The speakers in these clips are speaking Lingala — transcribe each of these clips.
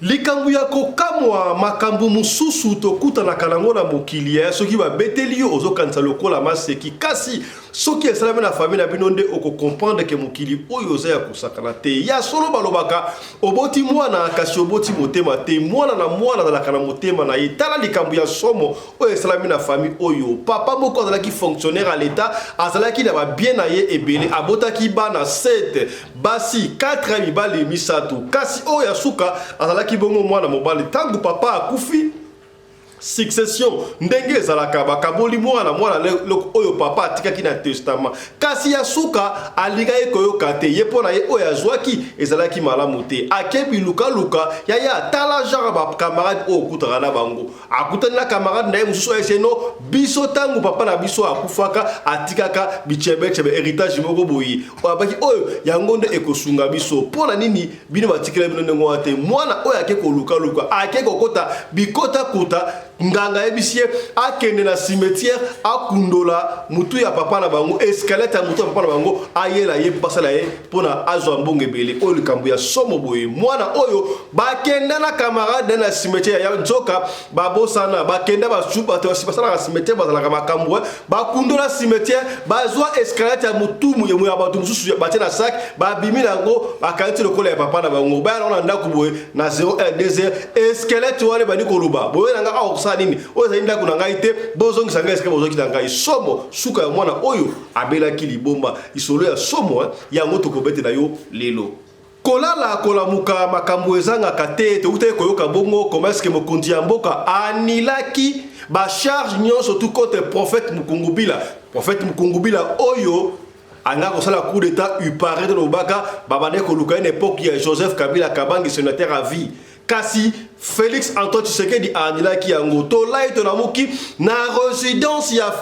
likambu ya kokamwa makambu mususu tokuta na kanango na mokili ya soki ba beteli ozo kanisa lokola maseki kasi soki esalami na famille na bino nde oko comprendre que mokili oyo oza ya kosakana te ya solo balobaka oboti mwana kasi oboti motema te mwana na mwana azalaka na motema na ye tala likambu ya somo oyo esalami na famille oyo papa moko azalaki fonctionnaire à l'état azalaki na babien na ye ebele abotaki bana 7 basi 4 mibali misato kasi oyo ya suka azalaki bongo mwana mobali tangu papa akufi succession ndenge ezalaka bakaboli mwana oyo papa atikaki na testament kasi ya suka aliga ye koyoka te ye mpo na ye oyo azwaki ezalaki malamu te akebi lukaluka yaya atala genre bakamarade oyo okutaka na bango akutani na kamarade na ye mosusu ayeseno biso ntango papa na biso akufaka atikaka bichebechebe héritage moko boye oyo abaki oyo yango nde ekosunga biso mpo na nini bino batikela bino ndenge wana te mwana oyo ake kolukaluka ake kokota bikotakuta nganga ebisie akende na cimetière akundola mutu ya papa na bango escalette ya mutu ya papa na bango ayela ye basala ye pona azwa mbongo ebele oyo likambo ya somo boye mwana oyo bakenda na camarade na cimetière ya nzoka babosana bakenda basupa te basala na cimetière bazala makambo bakundola cimetière bazwa escalette ya mutu ya batu mususu batie na sac babimi nango bakalite lokola ya papa na bango bana na ndako boye na 01 2 escalette wale bani koluba boye nanga nini oza inda kuna ngai te bozongisa ngai eske bozoki na ngai somo suka ya mwana oyo abelaki libomba isolo ya somo yango tokobete na yo lelo kolala kolamuka makambo ezangaka te tokuta koyoka bongo comment est-ce que mokonzi ya mboka anilaki ba charge nyonso tout contre prophète Mukungubila oyo anga kosala coup d'état upare de lobaka babane koluka une époque ya Joseph Kabila Kabange sénateur à vie kasi Félix Antoine Tshisekedi anilaki yango to laito na muki na résidence ya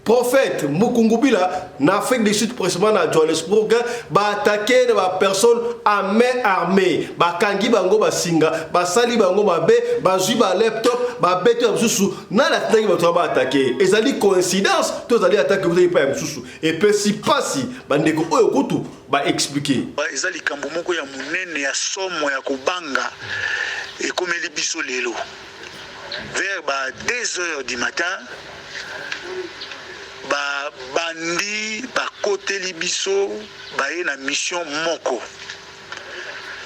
prophète Mukungubila na Afrique du Sud précisément na Johannesburg ba attaquer ba personne à main armée ba kangi bango basinga ba sali bango mabe ba zui ba laptop ba beto ya mususu na la tangi ba ba attaquer ezali coïncidence to zali attaquer vous pas ya mususu et puis si pasi bandeko oyo kutu ba expliquer ezali kambo moko ya munene ya somo ya kobanga et comme les biso lelo vers 2h du matin ba bandi ba côté libiso ba ye na mission moko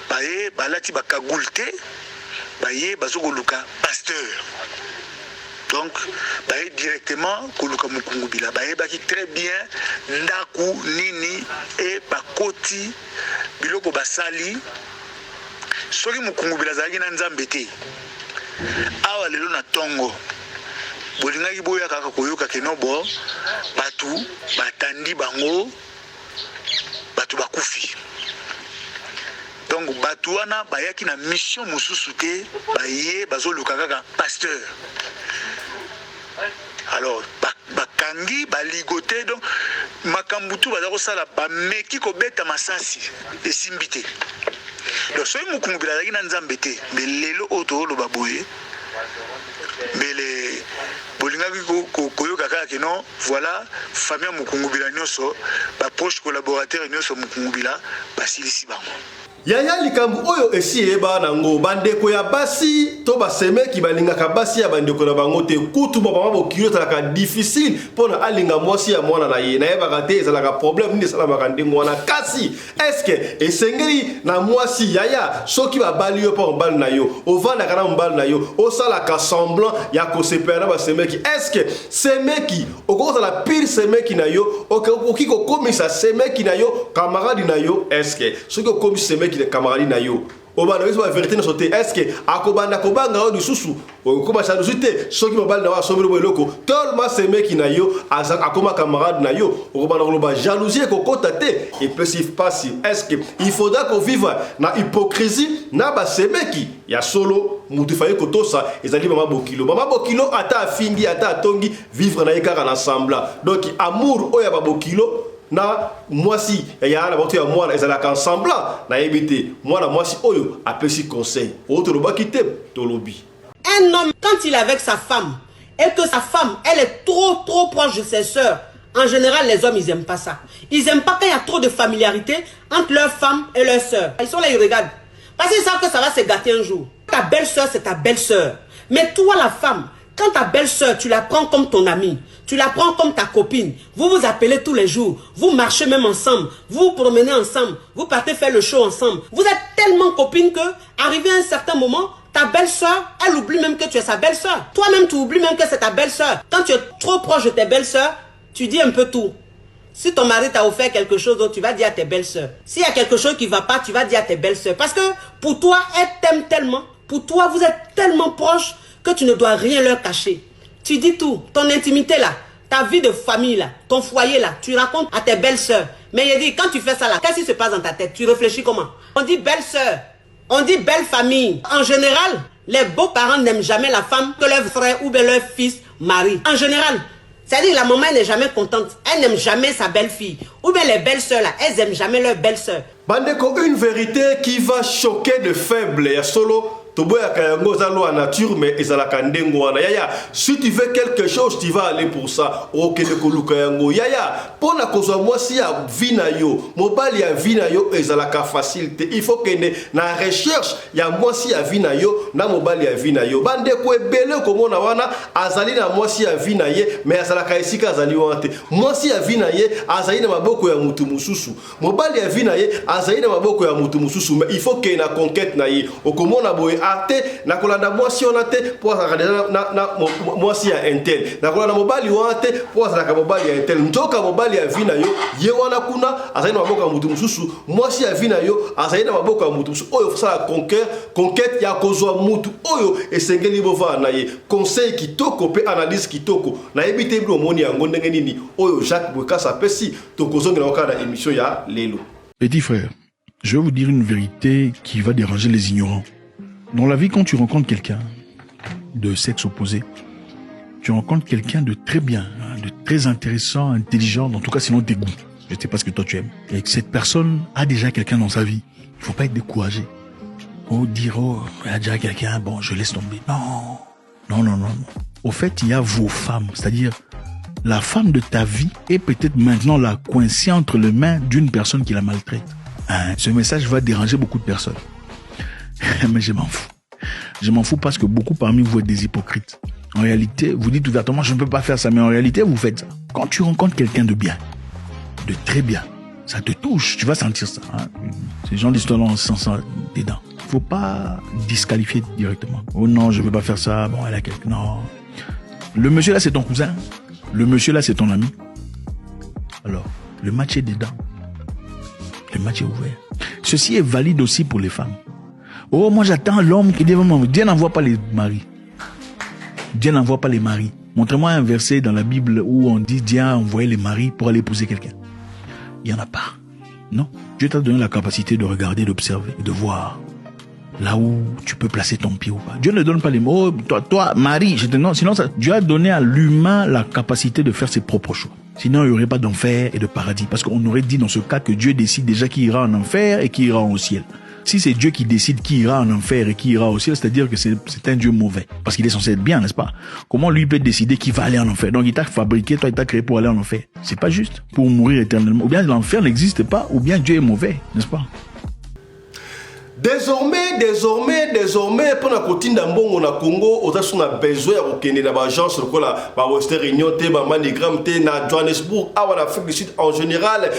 ba ye balati ba kagulte ba ye bazoko luka pasteur donc ba ye directement koluka Mukungubila ba ye baki très bien ndaku nini et ba koti biloko basali soki Mukungubila zaki na nzambe te awa lelo na tongo bolingaki boya kaka koyoka kenobo batu batandi bango batu bakufi donc batu wana bayaki na mission mususu te baye bazoluka kaka pasteur alors bakangi baligote donc makambutu bazako sala bameki kobeta masasi esimbi te donc soki Mukungubila azalaki na nzambe te mais lelo oto lo baboye mbele bolingaki koyoka kaka ke non voilà famille Mukungubila nyonso ba proche collaborateur nyonso Mukungubila basilisi bango yaya likambu oyo esi eba nango bandeko ya basi to basemeki balingaka basi ya bandeko na bango te kutu mama bokilo talaka difficile pona alinga mwasi ya mwana na ye na yebaka te ezalaka problème nini esalamaka ndenge wana kasi eske esengeli na mwasi yaya soki babali yo mpo mobali na yo ovandaka na mobali na yo osalaka semblant ya kosepela na basemeki eske semeki okozala pire semeki na yo okoki kokomisa semeki na yo kamaradi na yo eske soki okomisi semeki de camarade na yo obana la vérité na sote est-ce que akobanda kobanga o disusu okoma sa dusite soki mobali na wa sobelo boloko tolma semeki na yo akoma camarade na yo okobanda koloba jalousie kokota te et puis si passe est-ce que il faudra qu'on vive na hypocrisie na ba semeki ya solo mutu faye kotosa ezali mama bokilo ata fingi ata tongi vivre na ekara na semblant donc amour oya ba bokilo na mwasi ya na bato ya mwana ezalaka ensemblant na yebite mwana mwasi oyo apesi conseil autre lobaki te tolobi. Un homme quand il est avec sa femme et que sa femme elle est trop proche de ses sœurs, en général les hommes ils aiment pas ça. Ils aiment pas quand il y a trop de familiarité entre leur femme et leur sœur. Ils sont là, ils regardent. Parce qu'ils savent que ça va se gâter un jour. Ta belle-sœur, c'est ta belle-sœur. Mais toi, la femme, quand ta belle-sœur, tu la prends comme ton amie, tu la prends comme ta copine, vous vous appelez tous les jours, vous marchez même ensemble, vous vous promenez ensemble, vous partez faire le show ensemble. Vous êtes tellement copines que, arrivé à un certain moment, ta belle-sœur, elle oublie même que tu es sa belle-sœur. Toi-même, tu oublies même que c'est ta belle-sœur. Quand tu es trop proche de tes belles-sœurs, tu dis un peu tout. Si ton mari t'a offert quelque chose, donc tu vas dire à tes belles-sœurs. S'il y a quelque chose qui ne va pas, tu vas dire à tes belles-sœurs. Parce que pour toi, elles t'aiment tellement. Pour toi, vous êtes tellement proches que tu ne dois rien leur cacher. Tu dis tout. Ton intimité là, ta vie de famille là, ton foyer là, tu racontes à tes belles-sœurs. Mais il dit, quand tu fais ça là, qu'est-ce qui se passe dans ta tête? Tu réfléchis comment? On dit belle-sœur. On dit belle famille. En général, les beaux-parents n'aiment jamais la femme que leur frère ou bien leur fils marie. En général. C'est-à-dire que la maman n'est jamais contente. Elle n'aime jamais sa belle-fille. Ou bien les belles-sœurs là, elles n'aiment jamais leur belle-sœur. Bandeko, une vérité qui va choquer de faibles. Ya solo, toboya kayango zalo a nature, mais ezalaka ndengo wana. Yaya, si tu veux quelque chose, tu vas aller pour ça. Ok, de koluka yango. Yaya, pour la cause moi si ya vina yo, mobile ya vina yo ezalaka facilité. Il faut que na recherche ya moi si ya vina yo, na mobile ya vina yo. Bandeko ebele komona wana azali na moi si ya vina ye, mais azalaka esika azali wante. Moi si ya vina ye, azali na maboko ya mutu mususu. Mobile ya vina ye, azali na maboko ya mutu mususu, mais il faut que na conquête na ye. Okomona boye ate na kolanda mwasi on ate pour na mwasi ya intel. Na kolanda mobali on ate pour na mobali ya intel. Ntoka mobali ya vina yo, ye wana kuna azali na maboko ya mutu mususu, mwasi ya vina yo azali na maboko ya mutu mususu. Oyo fasa conquête ya kozwa mutu oyo esengeli bova na ye. Conseil kitoko pe analyse kitoko. Na ebite bi omoni yango ndenge nini oyo Jacques Bokassa pesi tokozonga na okana émission ya lelo. Petit frère, je vais vous dire une vérité qui va déranger les ignorants. Dans la vie, quand tu rencontres quelqu'un de sexe opposé, tu rencontres quelqu'un de très bien, de très intéressant, intelligent, en tout cas sinon tes goûts. Je ne sais pas ce que toi tu aimes. Et que cette personne a déjà quelqu'un dans sa vie. Il ne faut pas être découragé. Oh, dire, oh, il y a déjà quelqu'un, bon, je laisse tomber. Non, non, non, non. Au fait, il y a vos femmes, c'est-à-dire la femme de ta vie est peut-être maintenant là coincée entre les mains d'une personne qui la maltraite. Hein? Ce message va déranger beaucoup de personnes. Mais je m'en fous. Je m'en fous parce que beaucoup parmi vous êtes des hypocrites. En réalité, vous dites ouvertement, je ne peux pas faire ça, mais en réalité, vous faites ça. Quand tu rencontres quelqu'un de bien, de très bien, ça te touche, tu vas sentir ça. Hein? Ces gens d'histoire on sent ça dedans. Il ne faut pas disqualifier directement. Oh non, je ne veux pas faire ça, bon, elle a quelqu'un. Non. Le monsieur là, c'est ton cousin. Le monsieur là, c'est ton ami. Alors, le match est dedans. Le match est ouvert. Ceci est valide aussi pour les femmes. Oh, moi j'attends l'homme qui devant moi. Dieu n'envoie pas les maris. Dieu n'envoie pas les maris. Montrez-moi un verset dans la Bible où on dit Dieu a envoyé les maris pour aller épouser quelqu'un. Il n'y en a pas. Non. Dieu t'a donné la capacité de regarder, d'observer, de voir là où tu peux placer ton pied ou pas. Dieu ne donne pas les mots. Oh, toi, Marie, je te non. Sinon, Dieu a donné à l'humain la capacité de faire ses propres choix. Sinon, il n'y aurait pas d'enfer et de paradis. Parce qu'on aurait dit dans ce cas que Dieu décide déjà qui ira en enfer et qui ira au ciel. Si c'est Dieu qui décide qui ira en enfer et qui ira au ciel, c'est-à-dire que c'est un Dieu mauvais. Parce qu'il est censé être bien, n'est-ce pas? Comment lui peut décider qui va aller en enfer? Donc il t'a fabriqué, toi il t'a créé pour aller en enfer. C'est pas juste. Pour mourir éternellement. Ou bien l'enfer n'existe pas, ou bien Dieu est mauvais, n'est-ce pas? Désormais, pour la côté d'Ambongo na Congo, on a besoin de l'agence de Western Union, de Manigram, de Johannesburg, en Afrique du Sud en général,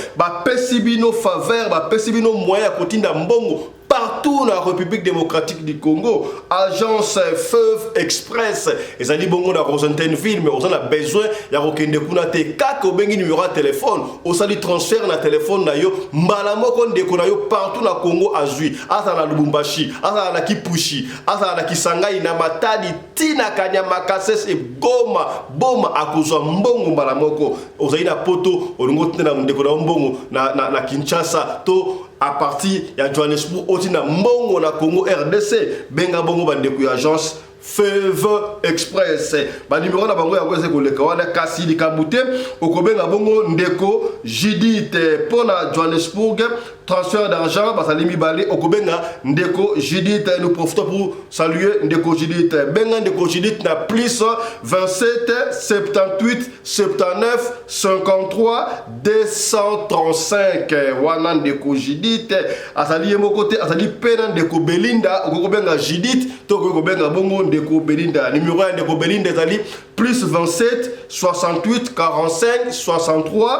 Pessibino faveur, Pessibino moyen à côté d'Ambongo. Partout dans la République démocratique du Congo, agence Feuve Express, ils ont dit bongo dans Rosentenville, mais on a besoin, il y a aucun décounate, kako bengi numéro de téléphone, on a dit transfert na téléphone na yo, malamo kon décounayo partout dans Congo azui, asa na Lubumbashi, asa na Kipushi, asa na Kisangani, na Matadi, Tina Kanyama Kasese et Boma akuzwa mbongo malamoko, on a dit na poto, on a dit na mbongo na Kinshasa, to à partir de Johannesburg, aussi na mbongo na Congo RDC, benga bongo bandeko agence Feve Express. Ba numéro na bango ya kwese koleka wana kasi likambute okobenga bongo ndeko Judith pona Johannesburg transfert d'argent basali mibale okobenga ndeko Judith. Nous profitons pour saluer ndeko Judith. Benga ndeko Judith na plus 27 78 79 53 235 wana ndeko Judith asali yemo côté asali pena ndeko Belinda okobenga Judith to okobenga bongo ndeko Belinda. Numéro ya ndeko Belinda asali plus 27 68 45 63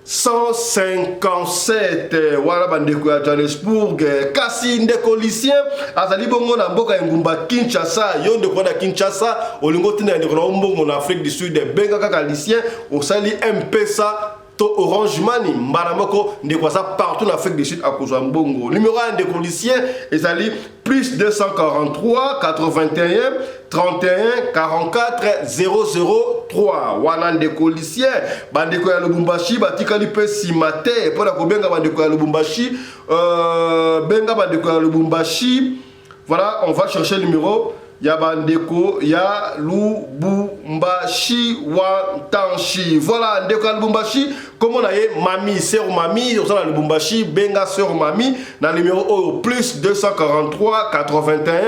157 wala bandeko ya Johannesburg. Kasi ndeko Lucien azali bongo na mboka ngumba Kinshasa. Yo ndeko na Kinshasa olingo tina ndeko na mbongo na Afrique du Sud benga kaka Lucien osali M-Pesa to Orange Money mbaramoko ndeko sa partout en Afrique du Sud à kozwa mbongo. Numéro 1 ndeko Lucien ezali plus 243 81 31 44 003 wana ndeko Lucien. Bandeko ya Lubumbashi batikali pe simate pona kobenga bandeko ya Lubumbashi benga bandeko ya Lubumbashi. Voilà, on va chercher le numéro ya bandeko ya Lubumbashi Wantanshi. Voilà, ndeko ya Lubumbashi comme on a mami sœur mami au sein de Lubumbashi benga sœur mami na numéro plus 243 81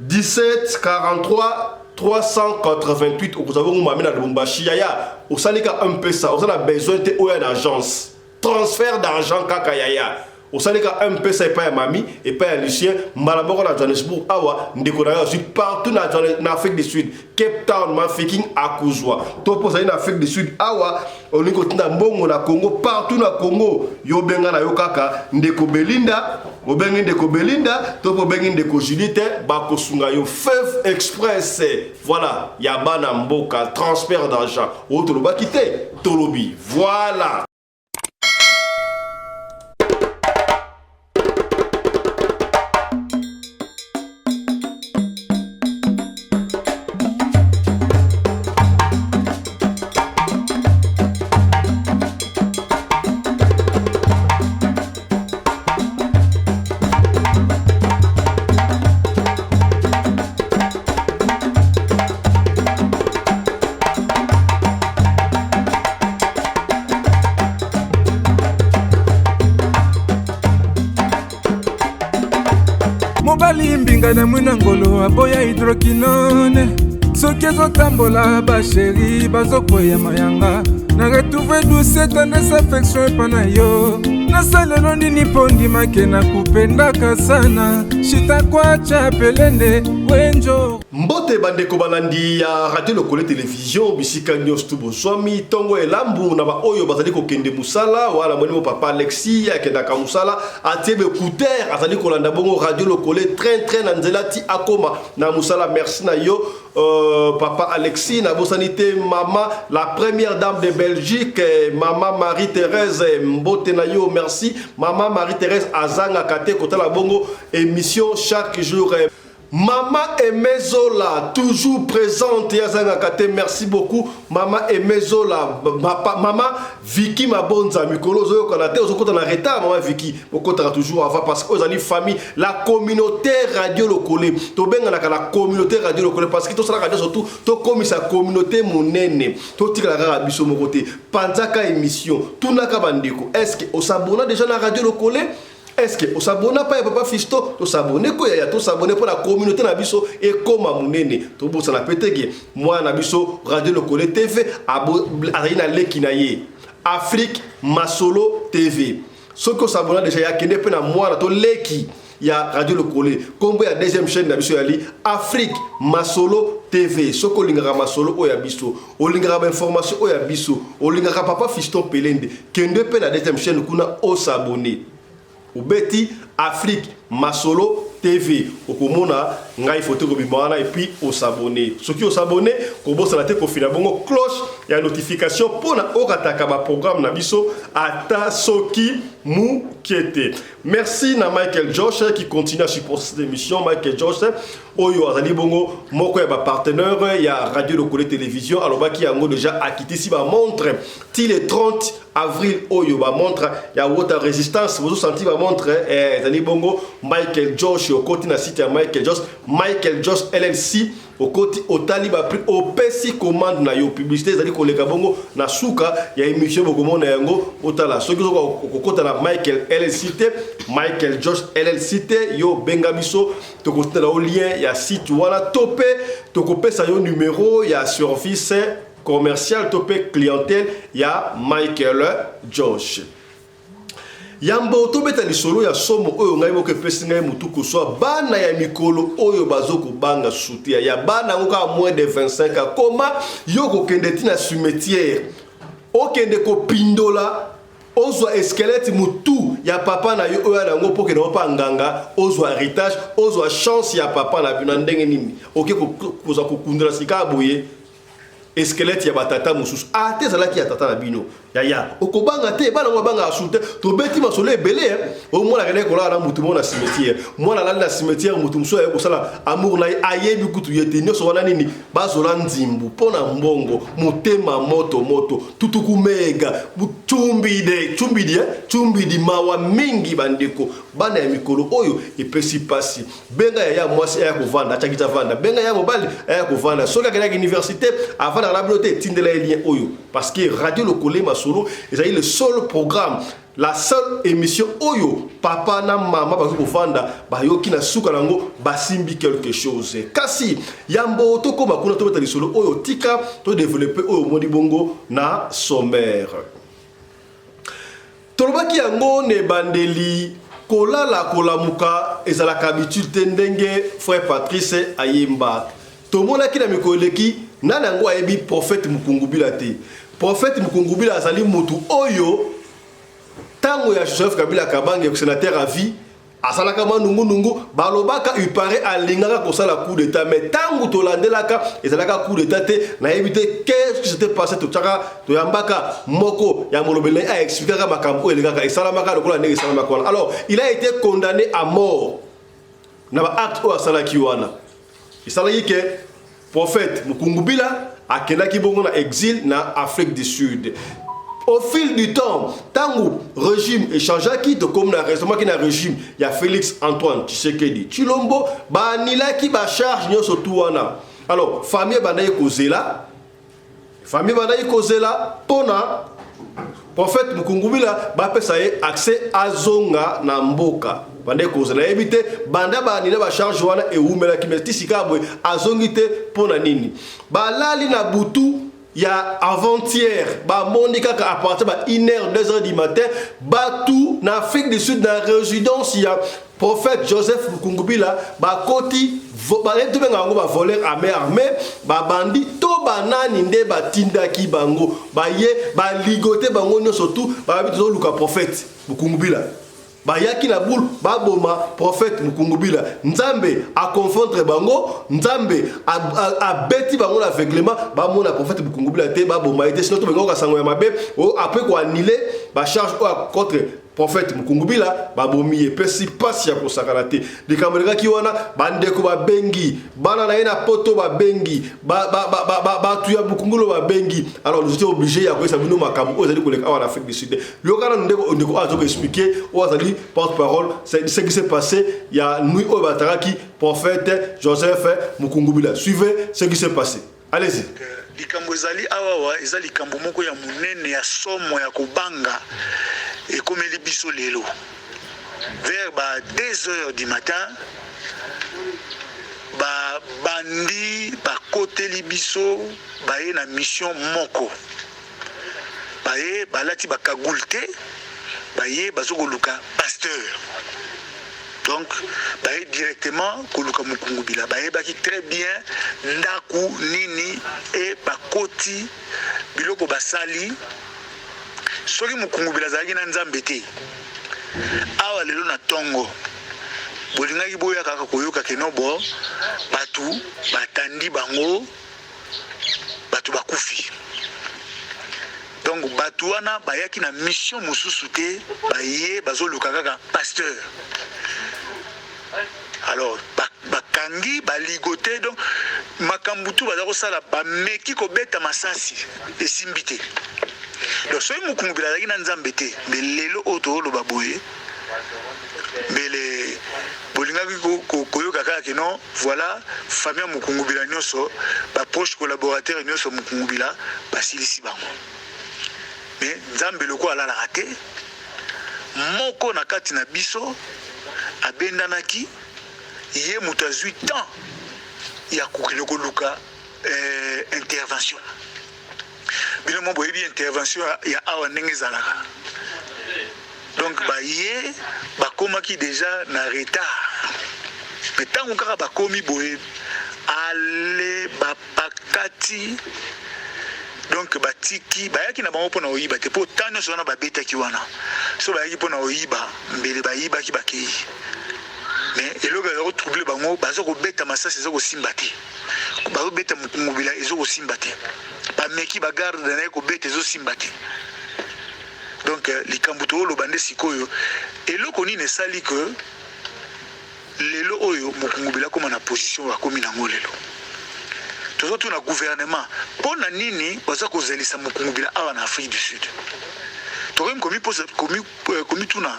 17 43 388. Vous avez mami na Lubumbashi yaya au salika un peu ça, on a besoin de oya d'agence transfert d'argent kaka yaya au salika un peu ça pas mami et pas Lucien malaboko na Johannesburg awa ndeko na yo partout na Afrique du Sud Cape Town mafiking akuzwa to posa na Afrique du Sud awa olingo tina mbongo na Congo partout na Congo yo benga na yo kaka ndeko Belinda obengi ndeko Belinda to obengi ndeko Judith bakosunga yo Feve Express. Voilà ya bana mboka transfert d'argent otoloba kite tolobi. Voilà. Mbinga na mwina ngolo aboya hydroquinone soki ezotambola basheri bazokoya mayanga na retrouve douce tendresse affection epa na yo nasalelo nini mpo ndimake na kupendaka sana shitakwacha pelende wenjo mbote bandeko balandi ya Radio Lokole Télévision bisika nyos tubo swami tongo elambu na ba oyo bazali kokende musala wala mwene papa Alexis akendaka musala atiebe écouteur azali kolanda bongo Radio Lokole train na nzela ti akoma na musala. Merci na yo papa Alexis na bosanité maman la première dame de Belgique maman Marie-Thérèse mbote na yo. Merci maman Marie-Thérèse azanga kate kotala bongo émission chaque jour. Maman Emezola, toujours présente. Merci beaucoup. Maman Emezola, maman Vicky Mabonza, Mikolozo, Kanate, Ozoko dans retard, maman Vicky. Okotara toujours avant parce que vous famille, la communauté Radio Lokole. To benga la communauté Radio Lokole parce que to sala radio surtout to comme sa communauté monene. To tika la biso mon côté. Panzaka émission. Tout naka bandiko. Est-ce que on s'abonne déjà la Radio Lokole? Est-ce que on s'abonne pas papa Fisto to s'abonner ko ya to s'abonner pour la communauté na biso et comme munene to bosa na petege moi na biso Radio Lokole TV azina lekinaye Afrique Masolo TV ce que s'abonner déjà ya kende pe na moi na to leki ya Radio Lokole kombo ya deuxième chaîne na biso yali Afrique Masolo TV soko lingara masolo oya biso olingara information oya biso olingara papa Fisto Pelende kende pe na deuxième chaîne kuna o s'abonner Ubeti Afrique Masolo TV okomona ngai photo ko bimana et puis au s'abonner ceux qui au s'abonner ko bosa la te ko fina bongo cloche ya notification pona okataka ba programme na biso ata soki Moukiete. Merci na Michael Josh qui continue à supporter cette émission. Michael Josh, Oyo Azali Bongo, Moko ya partenaire, il y a Radio Lokole Télévision, alors bah qui a déjà acquitté si ba montre, til le 30 avril, Oyo ba montre, il y a Water Resistance, vous sentez ba montre, Azali Bongo, Michael Josh, au côté na site Michael Josh LLC, au côté au taliba pris au PC commande na yo publicité zali koleka bongo na suka ya émission bokomo na yango otala soki ko kota na Michael LLC Michael Josh LLC yo benga biso to kota na lien ya site wala topé to kopesa yo numéro ya service commercial topé clientèle ya Michael Josh. Yambo tobeta lisolo ya somo oyo ngai boke pesi ngai mutu ko so bana ya mikolo oyo bazoko banga soutien ya bana ngoka moins de 25 ans koma yoko kende tina cimetière okende ko pindola ozwa esquelette mutu ya papa na yo oyo na ngo poke na pa nganga ozwa héritage ozwa chance ya papa na bina ndenge nini oke ko za ko kundra sika boye esquelette ya batata mususu ate zalaki ya tata na bino ya okobanga te bana ngo banga asute to beti masolo ebele o mona kene ko la na mutu mona cimetière mona la na cimetière mutu muso ya ko sala amour na ayebi kutu yete nyoso wana nini bazola nzimbu pona mbongo mutema moto tutuku mega chumbidi mawa mingi bandeko bana ya mikolo oyo epesi pasi benga ya mwasi ya kovanda achakita vanda benga ya mobali ya kovanda soka kena université avant la bibliothèque tindela lien oyo parce que Radio Lokole Masolo est le seul programme la seule émission oyo papa na mama bazo kovanda bayoki na suka nango basimbi quelque chose kasi yambo to ko bakuna to beta lisolo oyo tika to développer oyo modi bongo na sommaire tolobaki yango ne bandeli kolala kolamuka ezalaka habitude ndenge frère Patrice Ayemba tomonaki na mikoleki nana ngo ayebi prophète Mukungubila te prophète Mukungubila azali mutu oyo tango ya Joseph Kabila Kabange sénateur à vie asalaka manungu balobaka il paraît alingaka kosala coup d'état mais tango tolandelaka ezalaka coup d'état te na éviter qu'est-ce qui s'était passé to tchaka to yambaka moko ya molobele a expliquer makambo elingaka esalamaka lokola ndenge esalamaka. Alors il a été condamné à mort na ba acte o asalaki wana esalaki ke prophète Mukungubila akendaki bongo na exil na Afrique du Sud. Au fil du temps, tango régime échangeaki to comme na récemment qui na régime il y a Félix Antoine Tshisekedi Chilombo ba nilaki ba charge nyoso tuwana. Alors famille banaye kozela pona prophète Mukungubila ba pesa ye accès azonga na mboka bande kozela ebite banda ba nina ba charge wana e umela kimeti sikabwe azongite pona nini ba lali na butu ya avant-hier ba monika ka à partir ba 1h 2h du matin ba tout na Afrique du Sud na résidence ya prophète Joseph Mukungubila ba koti ba leto benga ngo ba voler armé ba bandi to banani nde ba tindaki bango ba ye ba ligoter bango nyoso tout ba bito luka prophète Mukungubila ba yaki na boule ba boma prophète Mukungubila nzambe a confondre bango nzambe a beti bango na aveuglement ba mona prophète Mukungubila te ba boma été sinon to bengo ka sango ya mabe o après ko annuler ba charge contre prophète Mukungubila ba bomi epesi pasi ya kosakana te likamboleka ki wana bandeko ba bengi bana na ina poto ba bengi ba tuya Mukungulo ba bengi. Alors nous étions obligés ya ko sabino makambo ozali koleka en Afrique du Sud yokana ndeko azo expliquer ozali porte-parole c'est ce qui s'est passé il y a nuit au bataraki prophète Joseph Mukungubila. Suivez ce qui s'est passé, allez-y. Likambo ezali awawa ezali likambo moko ya munene ya somo ya kobanga ekomeli biso lelo vers 2h du matin ba bandi ba koteli biso baye na mission moko baye balati bakagulte baye bazokoluka pasteur donc baye directement koluka Mukungubila baye baki très bien ndaku nini et bakoti biloko basali soki Mukungubila zalaki na nzambe te awa lelo na tongo bolingaki boya kaka koyoka kenobo batu batandi bango batu bakufi Donc bato wana bayaki na mission mosusu te baye bazoluka kaka pasteur. Alors bakangi baligote donc makambutu bazako sala bameki kobeta masasi esimbi te. Donc soki mokungubila azalaki na nzambe te mais lelo oyo toloba boye mbele bolingaki koyoka kaka ke non voilà famille ya mokungubila nyonso baproche collaborateur nyonso mokungubila basilisi bango. Mais nzambe loko alalaka te moko na kati na biso abendanaki ye moto azwi temps ya koluka intervention. Bino mo boyebi intervention ya awa ndenge ezalaka. Donc baye bakomaki déjà na retard. Mais tant kaka bakomi boye ale bapakati donc batiki bayaki na bango pona oyiba te po tano sona babetaki wana. So bayaki pona oyiba mbele bayiba ki bakei. Mais eloko ezoko trouble bango bazoko beta masasi ezoko simba te. Bazo beta mokungubila ezoko simba te. Bameki bagarde na ko beta ezo simba te. Donc likambuto lo bande sikoyo eloko nini esali que lelo oyo mokungubila koma na position ya komi na ngolelo. Tozo tuna gouvernement pona nini baza ko zelisa mokungubila awa na Afrique du Sud. Torim komi tuna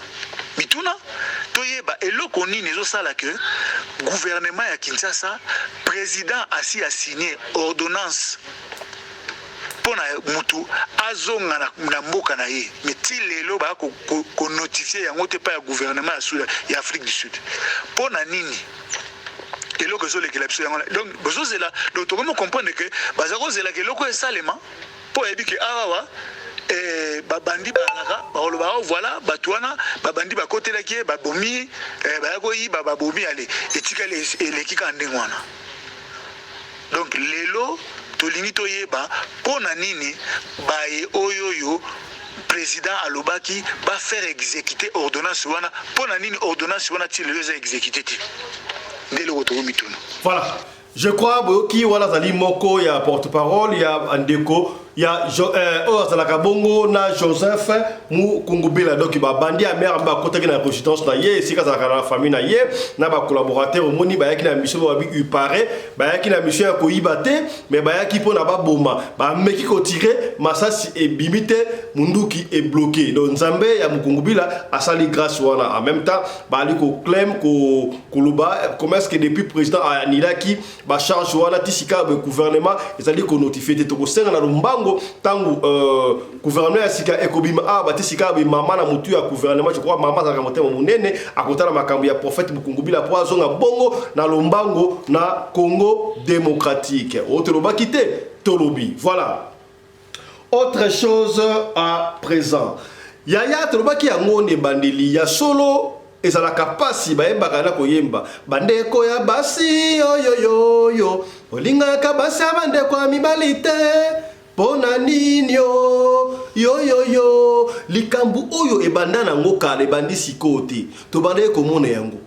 mituna toyeba eloko nini ezosala que gouvernement ya Kinshasa président asi a signé ordonnance pona mutu azonga na mboka na ye mais ti lelo ba ko notifier yango te pa ya gouvernement ya Afrique du Sud pona nini eloko ezolekela biso yango donc bozozela donc tokomo comprendre que bazako zela ke eloko esalema po yebi ke awa babandi balaka bakoloba voilà bato wana babandi bakotelaki babomi bayakoyiba babomi ale etikali eleki ka ndenge wana. Donc lelo tolingi toyeba pona nini baye oyoyo président alobaki ba faire exécuter ordonnance wana pona nini ordonnance wana ti lelo eza exécuter te ndelo koto mituna. Voilà, je crois que voilà zali moko ya porte-parole ya Andeko ya Ozalaka Bongo na Joseph Mukungubila donc ba bandi a mère ba kotaki na constitution na ye sika za la famille na ye na ba collaborateur omoni ba yaki na mission ba bi upare ba yaki na mission ya koibate mais ba yaki pona ba boma ba meki ko tirer masasi e bimite munduki est bloqué donc Nzambe ya Mukungubila asali grâce wana en même temps ba ali ko claim ko kuluba comment est-ce que depuis président Anilaki ba charge wana tisika le gouvernement ezali ko notifier te ko senga na lumbango tangu gouvernement ya sika ekobima bati sika be mama na mutu ya gouvernement je crois mama za kamotema munene akotala makambo ya prophète Mukungubila po azonga bongo na lombango na Congo démocratique otoloba kité tolobi. Voilà, autre chose à présent yaya toloba ki yango ne bandeli ya solo ezalaka pasi bayembaka na koyemba bandeko ya basi yo olingaka basi ya bandeko ya mibali te pona nini yo likambu oyo ebanda nango kala ebandi sikoyo te tobanda komona yango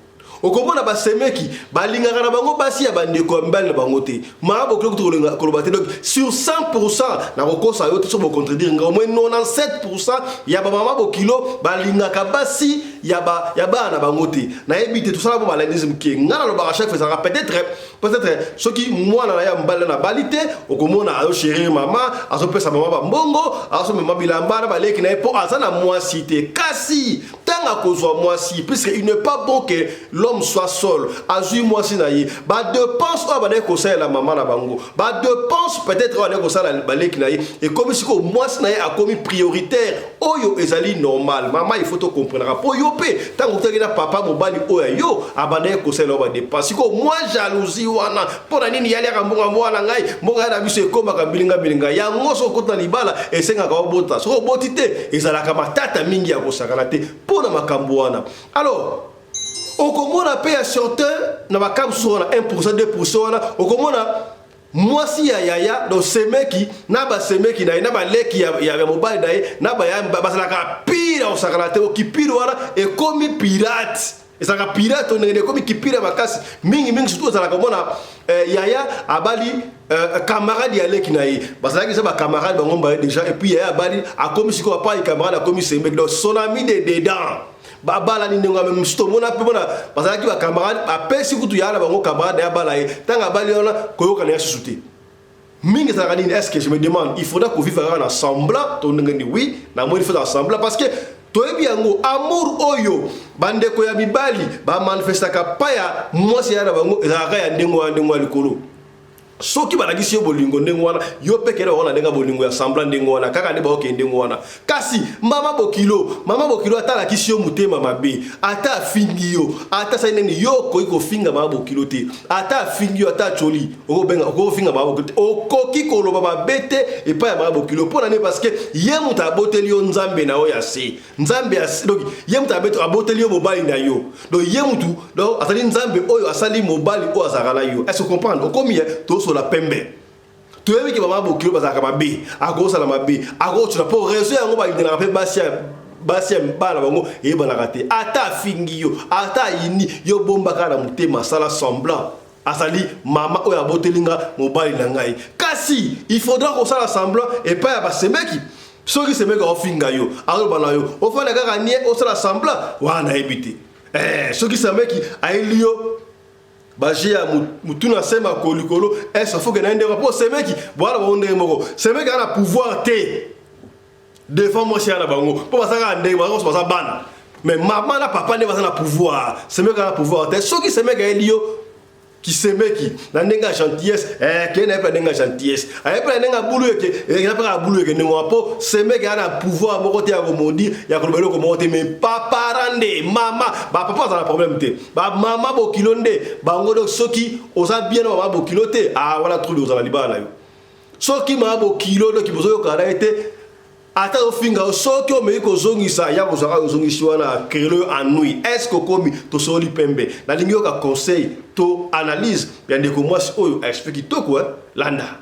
okomona basemeki balingaka na bango basi ya bandeko ya mibali na bango te maabo koloba te donc sur 100% na kokosa yo te so bocontredire nga au moins 97% ya bamama bokilo balingaka basi ya bana bango te nayebi te tosala bo balanisme ke nga na lobaka chaque fois peut-être soki mwana na ya mbala na balite okomona azo chérir mama azo pesa mama ba mbongo azo mama bilamba na baleki na po azana mwasi te kasi tanga kozwa mwasi puisque il n'est pas bon que l'homme soit seul azui mwasi na ye ba dépense o ba ko sala mama na bango ba dépense peut-être o ko sala baleki na ye et comme si ko mwasi na ye a commis prioritaire oyo ezali normal mama il faut to comprendre po yo pe tango teki na papa mobali oya yo abana ko sala ba dépense ko moi jalousie wana pona nini yali ka mbonga mwana ngai mbonga na biso ekoma ka bilinga ya ngoso kota libala esenga ka obota so obotite ezala ka matata mingi ya kosakana te pona makambo wana. Alors okomona pe ya certain na makambo sona 1% 2% wana okomona mwasi ya yaya do semeki na ba semeki na ba leki ya mobile dai na ba ya basalaka pira osakana te okipiro wana ekomi pirate Et ça va pirate, on est comme qui pire ma casse. Mingi surtout ça la comme Yaya Abali camarade yale qui naïe. Parce que ça va camarade on va déjà et puis Yaya Abali a commis ce qu'on pas camarade a commis c'est mec donc son ami dedans. Baba la ni nga même sto mona pe mona parce que va camarade a pesi kutu yala ba ngo camarade ya bala ye tanga bali ona koyo kana susuté. Mingi ça rani est-ce que je me demande il faudra qu'on vive ensemble ton ngani oui na moi il faut ensemble parce que toyebi yango amour oyo bandeko ya mibali ba manifestaka paya mwasi ya bango ezaka ya ndengo likolo soki balakisi yo bolingo ndengo wana yo pekele wana ndenga bolingo ya semblant ndengo wana kaka nde baoke ndengo wana kasi mama bokilo atala kisi yo mutema mabe ata fingi yo ata saineni yo koiko finga mama bokilo te ata fingi yo ata choli okobenga okofinga mama bokilo te okoki koloba babete epa ya mama bokilo pona ne parce que ye muta aboteli yo nzambe na oya se nzambe ya donc ye muta aboteli yo mobali na yo donc ye mutu donc asali nzambe oyo asali mobali o azakala yo est-ce que comprendre okomi to la pembe tu veux que maman bokilo bazaka mabe akosa la mabe akocha na pour réseau yango ba idena pe basia mbala bango e balaka te ata fingi yo ata ini yo bomba kana mutema sala semblant asali mama oya botelinga mobali na ngai kasi il faudra qu'on sala semblant et pas ya basemeki soki semeka ofinga yo aloba na yo ofana kaka nie osala semblant wana ebite soki semeki ailio Bajia mutuna sema kolikolo est-ce faut que n'ende pas c'est mec voilà bon ndemoko c'est mec a pouvoir te défendre moi si ana bango pour ça ka ndemoko on se passe ban mais maman na papa ne va na pouvoir c'est mec a pouvoir te so qui c'est mec elio qui c'est mec na ndenga gentillesse qui n'a pas ndenga gentillesse a pas ndenga boulou que il n'a pas boulou que ndemo po c'est mec a pouvoir mo côté ya komondi ya kolobelo ko monter mais papa rande mama ba papa ça a problème te ba mama bokilonde bango donc soki osa bien mama bokilote ah voilà trop de za libala yo soki mama bokilo donc bozo yo kara été ata ofinga soki o meiko zongisa ya kozaka zongisi wana krelo anui est-ce que komi to soli pembe na lingi yo ka conseil to analyse bien de ko moi oyo explique to quoi landa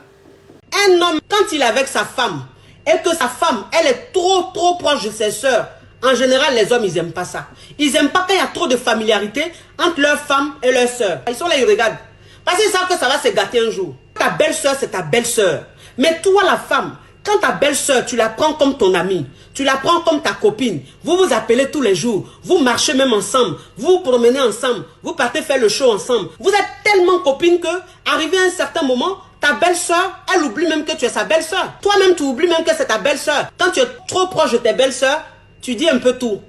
un homme quand il est avec sa femme et que sa femme elle est trop proche de ses sœurs, en général les hommes ils aiment pas ça, ils aiment pas quand il y a trop de familiarité entre leur femme et leur sœur. Ils sont là, ils regardent parce qu'ils savent que ça va se gâter un jour. Ta belle-sœur c'est ta belle-sœur, mais toi la femme, quand ta belle-sœur, tu la prends comme ton amie, tu la prends comme ta copine, vous vous appelez tous les jours, vous marchez même ensemble, vous vous promenez ensemble, vous partez faire le show ensemble. Vous êtes tellement copines que, arrivé à un certain moment, ta belle-sœur, elle oublie même que tu es sa belle-sœur. Toi-même, tu oublies même que c'est ta belle-sœur. Quand tu es trop proche de tes belles-sœurs, tu dis un peu tout.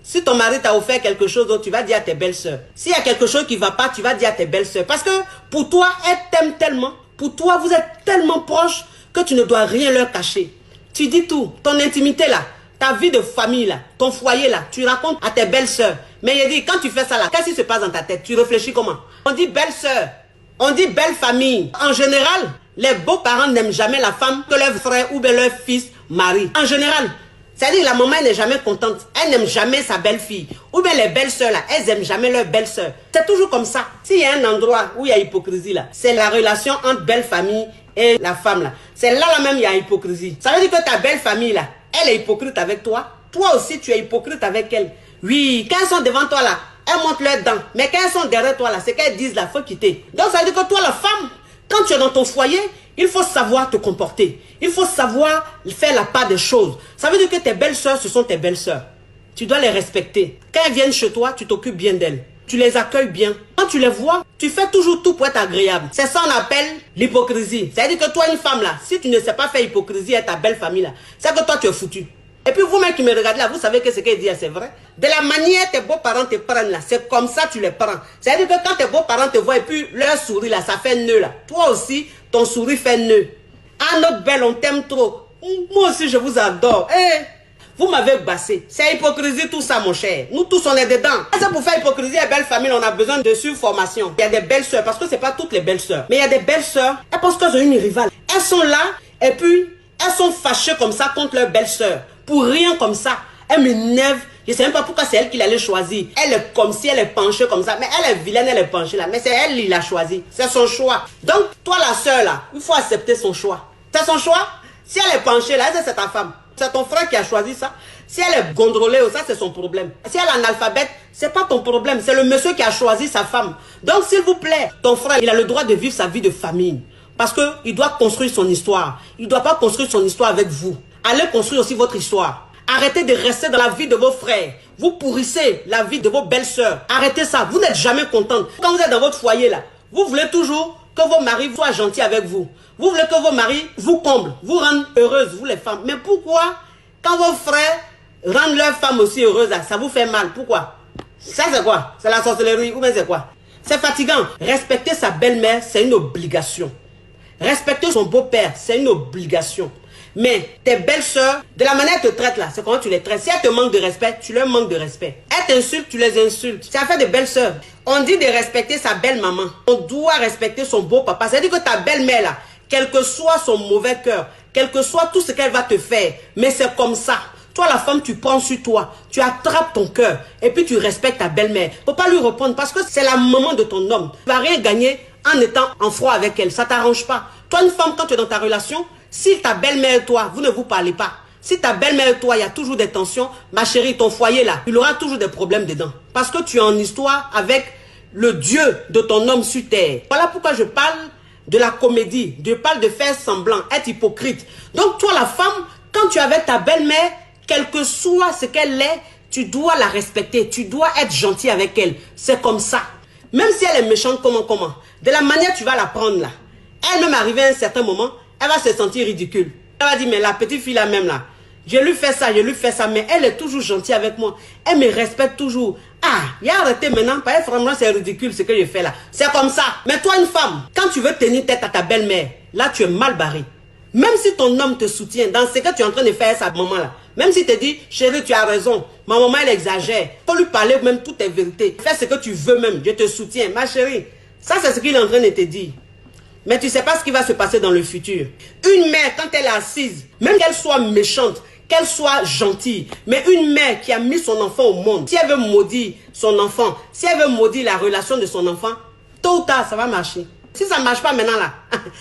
Si ton mari t'a offert quelque chose, donc tu vas dire à tes belles-sœurs. S'il y a quelque chose qui ne va pas, tu vas dire à tes belles-sœurs. Parce que pour toi, elles t'aiment tellement. Pour toi, vous êtes tellement proches que tu ne dois rien leur cacher. Tu dis tout, ton intimité là, ta vie de famille là, ton foyer là, tu racontes à tes belles-sœurs. Mais il dit, quand tu fais ça là, qu'est-ce qui se passe dans ta tête? Tu réfléchis comment? On dit belle-sœur, on dit belle famille. En général, les beaux-parents n'aiment jamais la femme que leur frère ou bien leur fils marie. En général, c'est-à-dire la maman n'est jamais contente, elle n'aime jamais sa belle-fille. Ou bien les belles-sœurs là, elles n'aiment jamais leur belle-sœur. C'est toujours comme ça. S'il y a un endroit où il y a hypocrisie là, c'est la relation entre belle-famille et la femme là. C'est là même il y a hypocrisie. Ça veut dire que ta belle-famille là, elle est hypocrite avec toi. Toi aussi tu es hypocrite avec elle. Oui, quand elles sont devant toi là, elles montent leurs dents. Mais quand elles sont derrière toi là, c'est qu'elles disent là, faut quitter. Donc ça veut dire que toi la femme, quand tu es dans ton foyer, il faut savoir te comporter. Il faut savoir faire la part des choses. Ça veut dire que tes belles-sœurs, ce sont tes belles-sœurs. Tu dois les respecter. Quand elles viennent chez toi, tu t'occupes bien d'elles. Tu les accueilles bien. Quand tu les vois, tu fais toujours tout pour être agréable. C'est ça qu'on appelle l'hypocrisie. C'est-à-dire que toi, une femme là, si tu ne sais pas faire hypocrisie à ta belle famille là, c'est que toi, tu es foutu. Et puis vous-même qui me regardez là, vous savez que ce qu'elle dit, c'est vrai. De la manière tes beaux-parents te prennent là, c'est comme ça que tu les prends. C'est-à-dire que quand tes beaux-parents te voient et puis leur sourire là, ça fait nœud là. Toi aussi, ton sourire fait nœud. Ah notre belle, on t'aime trop. Moi aussi, je vous adore. Eh, vous m'avez bassé. C'est hypocrisie tout ça, mon cher. Nous tous, on est dedans. C'est pour faire hypocrisie à belle famille, on a besoin de surformation. Il y a des belles sœurs, parce que c'est pas toutes les belles sœurs. Mais il y a des belles sœurs, elles pensent qu'elles ont une rivale. Elles sont là, et puis, elles sont fâchées comme ça contre leur belle sœur. Pour rien comme ça. Elles m'énervent. Je ne sais même pas pourquoi c'est elle qui l'allait choisir. Elle est comme si elle est penchée comme ça. Mais elle est vilaine, elle est penchée là. Mais c'est elle qui l'a choisi. C'est son choix. Donc, toi la sœur là, il faut accepter son choix. C'est son choix. Si elle est penchée là, c'est ta femme. C'est ton frère qui a choisi ça. Si elle est gondrolée, ça c'est son problème. Si elle est analphabète, c'est pas ton problème. C'est le monsieur qui a choisi sa femme. Donc s'il vous plaît, ton frère, il a le droit de vivre sa vie de famille. Parce qu'il doit construire son histoire. Il ne doit pas construire son histoire avec vous. Allez construire aussi votre histoire. Arrêtez de rester dans la vie de vos frères. Vous pourrissez la vie de vos belles-sœurs. Arrêtez ça. Vous n'êtes jamais contente. Quand vous êtes dans votre foyer là, vous voulez toujours que vos maris soient gentils avec vous. Vous voulez que vos maris vous comblent, vous rendent heureuses, vous les femmes. Mais pourquoi, quand vos frères rendent leurs femmes aussi heureuses, là, ça vous fait mal? Pourquoi? Ça c'est quoi? C'est la sorcellerie ou bien c'est quoi? C'est fatigant. Respecter sa belle-mère, c'est une obligation. Respecter son beau-père, c'est une obligation. Mais tes belles-sœurs, de la manière qu'elles te traitent là, c'est comment tu les traites. Si elles te manquent de respect, tu leur manques de respect. Elles t'insultent, tu les insultes. C'est affaire de belles-sœurs. On dit de respecter sa belle-maman. On doit respecter son beau-papa. C'est-à-dire que ta belle-mère là, quel que soit son mauvais cœur, quel que soit tout ce qu'elle va te faire, mais c'est comme ça. Toi, la femme, tu prends sur toi, tu attrapes ton cœur et puis tu respectes ta belle-mère. Faut pas lui répondre parce que c'est la maman de ton homme. Tu vas rien gagner en étant en froid avec elle. Ça t'arrange pas. Toi, une femme, quand tu es dans ta relation, si ta belle-mère et toi, vous ne vous parlez pas, si ta belle-mère et toi, il y a toujours des tensions, ma chérie, ton foyer là, il aura toujours des problèmes dedans. Parce que tu es en histoire avec le Dieu de ton homme sur terre. Voilà pourquoi je parle de la comédie. Je parle de faire semblant, être hypocrite. Donc toi, la femme, quand tu es avec ta belle-mère, quel que soit ce qu'elle est, tu dois la respecter. Tu dois être gentil avec elle. C'est comme ça. Même si elle est méchante, comment? De la manière tu vas la prendre là. Elle-même arrivée à un certain moment, elle va se sentir ridicule. Elle va dire, mais la petite fille là même là, je lui fais ça, mais elle est toujours gentille avec moi. Elle me respecte toujours. Ah, il a arrêté maintenant, parce que vraiment c'est ridicule ce que je fais là. C'est comme ça. Mais toi une femme, quand tu veux tenir tête à ta belle-mère, là tu es mal barré. Même si ton homme te soutient dans ce que tu es en train de faire à sa maman là, même si te dit, chérie tu as raison, ma maman elle exagère, faut lui parler même toutes tes vérités. Fais ce que tu veux même, je te soutiens, ma chérie. Ça c'est ce qu'il est en train de te dire. Mais tu ne sais pas ce qui va se passer dans le futur. Une mère, quand elle est assise, même qu'elle soit méchante, qu'elle soit gentille, mais une mère qui a mis son enfant au monde, si elle veut maudire son enfant, si elle veut maudire la relation de son enfant, tôt ou tard, ça va marcher. Si ça ne marche pas maintenant là,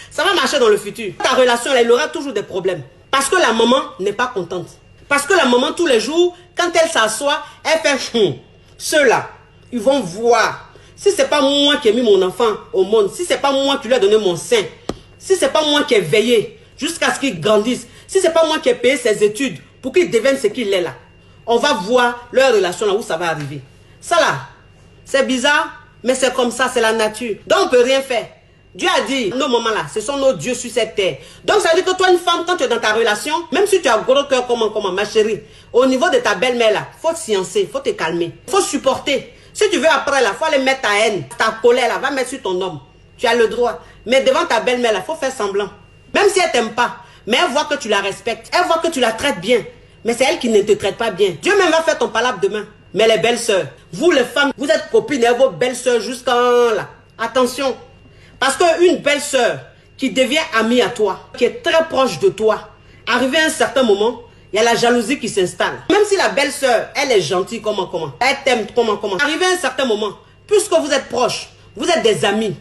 ça va marcher dans le futur. Ta relation, elle aura toujours des problèmes. Parce que la maman n'est pas contente. Parce que la maman, tous les jours, quand elle s'assoit, elle fait ceux-là, ils vont voir. Si ce n'est pas moi qui ai mis mon enfant au monde, si ce n'est pas moi qui lui ai donné mon sein, si ce n'est pas moi qui ai veillé jusqu'à ce qu'il grandisse, si ce n'est pas moi qui ai payé ses études pour qu'il devienne ce qu'il est là, on va voir leur relation là où ça va arriver. Ça là, c'est bizarre, mais c'est comme ça, c'est la nature. Donc on ne peut rien faire. Dieu a dit, nos mamans là, ce sont nos dieux sur cette terre. Donc ça veut dire que toi une femme, quand tu es dans ta relation, même si tu as un gros cœur comment, ma chérie, au niveau de ta belle-mère là, il faut te sciencer, il faut te calmer, il faut supporter. Si tu veux après là, il faut aller mettre ta haine, ta colère là, va mettre sur ton homme. Tu as le droit. Mais devant ta belle-mère là, il faut faire semblant. Même si elle t'aime pas, mais elle voit que tu la respectes, elle voit que tu la traites bien. Mais c'est elle qui ne te traite pas bien. Dieu même va faire ton palabre demain. Mais les belles-sœurs, vous les femmes, vous êtes copines et vos belles-sœurs jusqu'en là. Attention. Parce qu'une belle-sœur qui devient amie à toi, qui est très proche de toi, arrivé à un certain moment, il y a la jalousie qui s'installe. Même si la belle-sœur, elle est gentille, comment, elle t'aime, comment. Arrivé à un certain moment, puisque vous êtes proches, vous êtes des amis,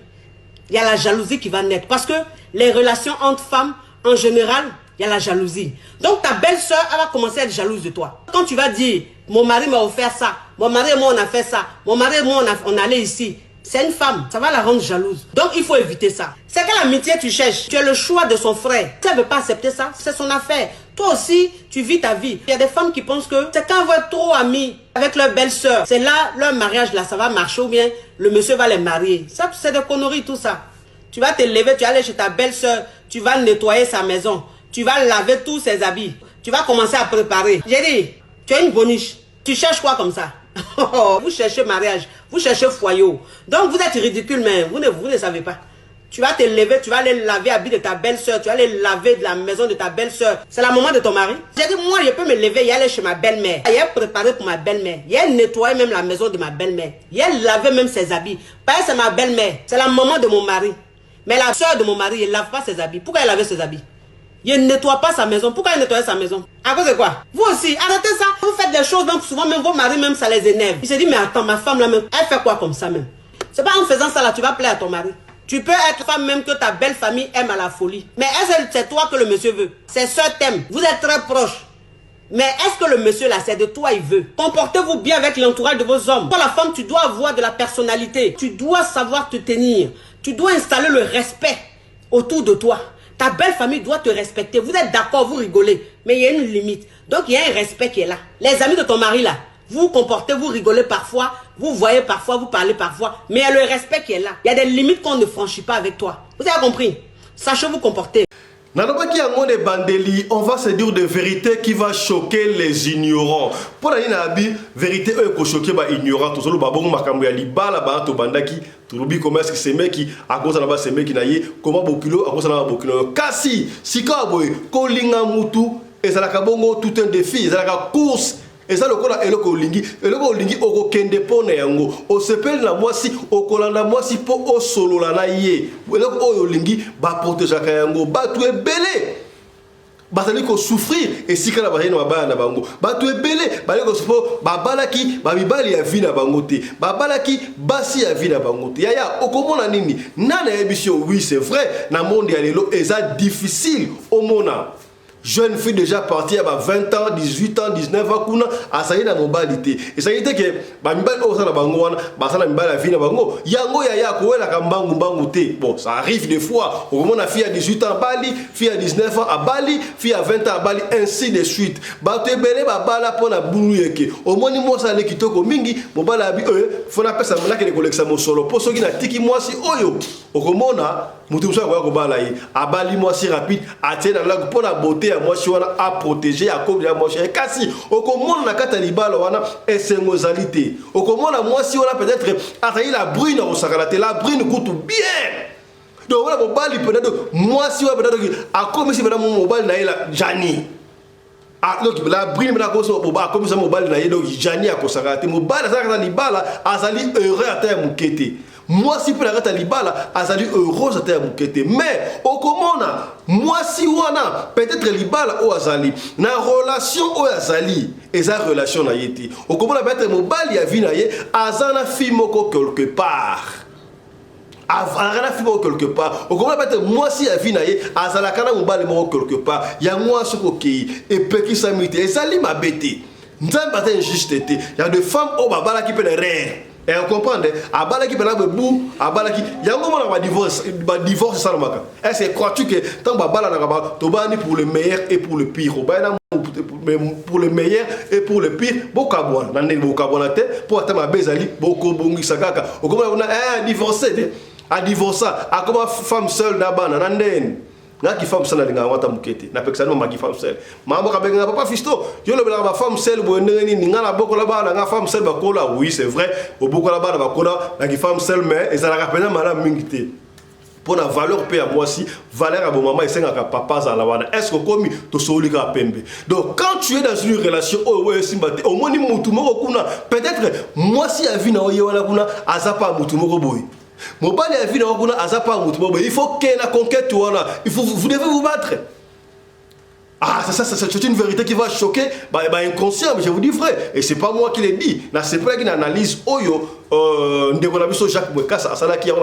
il y a la jalousie qui va naître. Parce que les relations entre femmes, en général, il y a la jalousie. Donc ta belle-sœur, elle va commencer à être jalouse de toi. Quand tu vas dire, mon mari m'a offert ça, mon mari et moi on a fait ça, mon mari et moi on allait ici. C'est une femme, ça va la rendre jalouse. Donc il faut éviter ça. C'est quelle amitié tu cherches? Tu as le choix de son frère. Si elle ne veut pas accepter ça, c'est son affaire. Toi aussi, tu vis ta vie. Il y a des femmes qui pensent que c'est quand elles vont être trop amies avec leur belle-sœur. C'est là, leur mariage là, ça va marcher ou bien le monsieur va les marier. Ça, c'est des conneries tout ça. Tu vas te lever, tu vas aller chez ta belle-sœur, tu vas nettoyer sa maison. Tu vas laver tous ses habits. Tu vas commencer à préparer. J'ai dit, tu es une boniche. Tu cherches quoi comme ça? Vous cherchez mariage, vous cherchez foyer. Donc vous êtes ridicule, mais vous ne savez pas. Tu vas te lever, tu vas aller laver l'habit de ta belle-sœur, tu vas aller laver de la maison de ta belle-sœur. C'est la maman de ton mari. J'ai dit, moi, je peux me lever et aller chez ma belle-mère. Il a préparé pour ma belle-mère. Il a nettoyé même la maison de ma belle-mère. Il a lavé même ses habits. Parce que c'est ma belle-mère. C'est la maman de mon mari. Mais la soeur de mon mari, elle ne lave pas ses habits. Pourquoi elle lavait ses habits? Il ne nettoie pas sa maison. Pourquoi il nettoie sa maison? À cause de quoi? Vous aussi, arrêtez ça. Vous faites des choses, même souvent, même vos maris, même ça les énerve. Il se dit, mais attends, ma femme là même, elle fait quoi comme ça même? C'est pas en faisant ça là, tu vas plaire à ton mari. Tu peux être femme même que ta belle famille aime à la folie. Mais est-ce que c'est toi que le monsieur veut? Ses soeurs t'aiment. Vous êtes très proches. Mais est-ce que le monsieur là, c'est de toi il veut? Comportez-vous bien avec l'entourage de vos hommes. Toi la femme, tu dois avoir de la personnalité. Tu dois savoir te tenir. Tu dois installer le respect autour de toi. Ta belle famille doit te respecter. Vous êtes d'accord, vous rigolez. Mais il y a une limite. Donc il y a un respect qui est là. Les amis de ton mari là, vous vous comportez, vous rigolez parfois, vous voyez parfois, vous parlez parfois. Mais il y a le respect qui est là. Il y a des limites qu'on ne franchit pas avec toi. Vous avez compris? Sachez vous comporter. Nanobaki yango de bandeli, on va se dire de vérité qui va choquer les ignorants. Pour la nabi, vérité ko choquer ba ignorant. Tout solo babongo makambo ya libala ba to bandaki. Turubi comment est-ce que ces mecs qui à cause na ba ces mecs qui naye comment bokilo à cause na bokilo. Kasi sika boy ko linga mutu ezalaka bongo tout un défi, ezalaka course. Et ça le kola eloko lingi oko kende pona yango o sepel na mwasi okolanda mwasi po o solo la na ye eloko oyo lingi ba protéger ka yango ba tu ebele ba tali ko souffrir et si kala ba na ba na bango ba tu ebele ba le ko spo ba balaki ba bibali ya vie na bango te ba balaki basi ya vie na bango te ya okomona nini nana ebisio oui c'est vrai na monde ya lelo eza difficile au mona. Jeune fille déjà partie à 20 ans, 18 ans, 19 ans, kuna asayi na mobilité. Et ça y était que ba mibali o sala bango wana, ba sala mibali la vie na bango, yango ya ko wela ka mbangu te. Bon, ça arrive des fois. Au moment la fille à 18 ans à Bali, fille à 19 ans à Bali, fille à 20 ans à Bali, ainsi de suite. Ba te belé ba bala pona bulu yeke. Au moins ni mo sala kitoko mingi, mo bala bi faut na pesa mona ke le collection mo solo. Po soki na tiki moi si oyo. Au komona mutu so ko bala yi. A Bali moi si rapide, a tena la pona beauté moi si wana a protéger à cause de moi si kasi okomona na kata libala wana esengozalité okomona moi si wana peut-être atayi la brune au sakalate la brune coûte bien donc voilà mobali peut-être moi si wana peut-être a comme si madame mobali na ela jani ah donc la brune na ko so boba comme ça mobali na donc jani a ko sakalate mobali sakata libala azali heureux à terre mukete. Moi si pour la gata libala azali heureuse à terre mukete mais au komona moi si wana peut-être libala o azali na relation o azali eza relation na yeti au komona peut-être mobali ya vie na ye azana fimoko quelque part avana fimoko quelque part au komona peut-être moi si ya vie na ye azala kana mobali moko quelque part ya moi soko kei et peki samite ezali mabete nzamba ta injuste te ya de femmes o babala qui peut les rire. Et on comprend, à Balaki, à Balaki, il y a un moment où on divorce ça. Est-ce que crois-tu que tant que Bala n'a pas pour le meilleur et pour le pire, pour le meilleur et pour le pire, beaucoup à boire, pour attendre ma bezali, beaucoup bongi sagaka. Au comment on a divorcé, à divorcer, à comment femme seule d'abord, nanden. Nga ki femme seule nga wata mukete na peksa no magi femme seule mambo ka benga papa fisto yo le bela ba femme seule bo ndeni nga na boko la ba na nga femme seule ba kola oui c'est vrai au boko la ba ba kola na ki femme seule mais ezala ka pena mala mingité pour la valeur paix à moi si valeur à bon maman et senga ka papa za la wana est-ce que komi to soli ka pembe donc quand tu es dans une relation oh ouais simbate au moins ni mutu moko kuna peut-être moi si a vie na oye wana kuna azapa mutu moko boy. Mobali a vu il faut qu'il y ait la conquête, vous devez vous battre. Ah, c'est une vérité qui va choquer inconscient, mais je vous dis vrai. Et c'est pas moi qui l'ai dit. C'est pas une analyse. Oyo, Jacques Mouekassa, ça qui a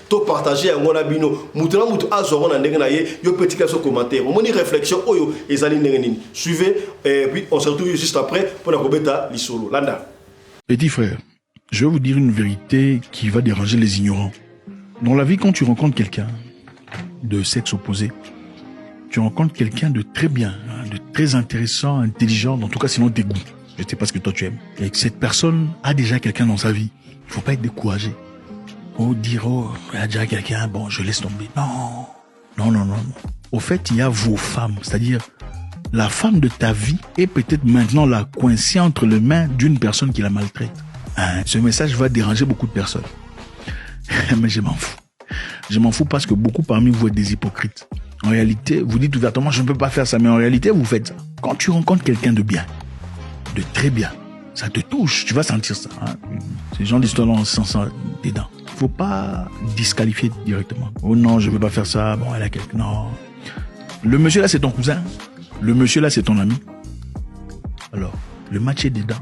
tout partagé à mon abino. Moutena moutou azoron en dégané, yo petit cas sur commentaire. Au moins une réflexion, oyo, et zaline nengenini. Suivez, et puis on se retrouve juste après pour la robeta l'isolo. Landa. Petit frère. Je vais vous dire une vérité qui va déranger les ignorants. Dans la vie, quand tu rencontres quelqu'un de sexe opposé, tu rencontres quelqu'un de très bien, de très intéressant, intelligent, en tout cas sinon tes goûts. Je ne sais pas ce que toi tu aimes. Et que cette personne a déjà quelqu'un dans sa vie. Il ne faut pas être découragé. Ou dire, oh, il y a déjà quelqu'un, bon, je laisse tomber. Non. Au fait, il y a vos femmes, c'est-à-dire la femme de ta vie est peut-être maintenant là coincée entre les mains d'une personne qui la maltraite. Ce message va déranger beaucoup de personnes. Mais je m'en fous. Je m'en fous parce que beaucoup parmi vous êtes des hypocrites. En réalité, vous dites ouvertement, je ne peux pas faire ça. Mais en réalité, vous faites ça. Quand tu rencontres quelqu'un de bien, de très bien, ça te touche. Tu vas sentir ça. Hein. Ces gens d'histoire-là, on sent ça dedans. Il ne faut pas disqualifier directement. Oh non, je ne veux pas faire ça. Bon, elle a quelqu'un. Non. Le monsieur là, c'est ton cousin. Le monsieur là, c'est ton ami. Alors, le match est dedans.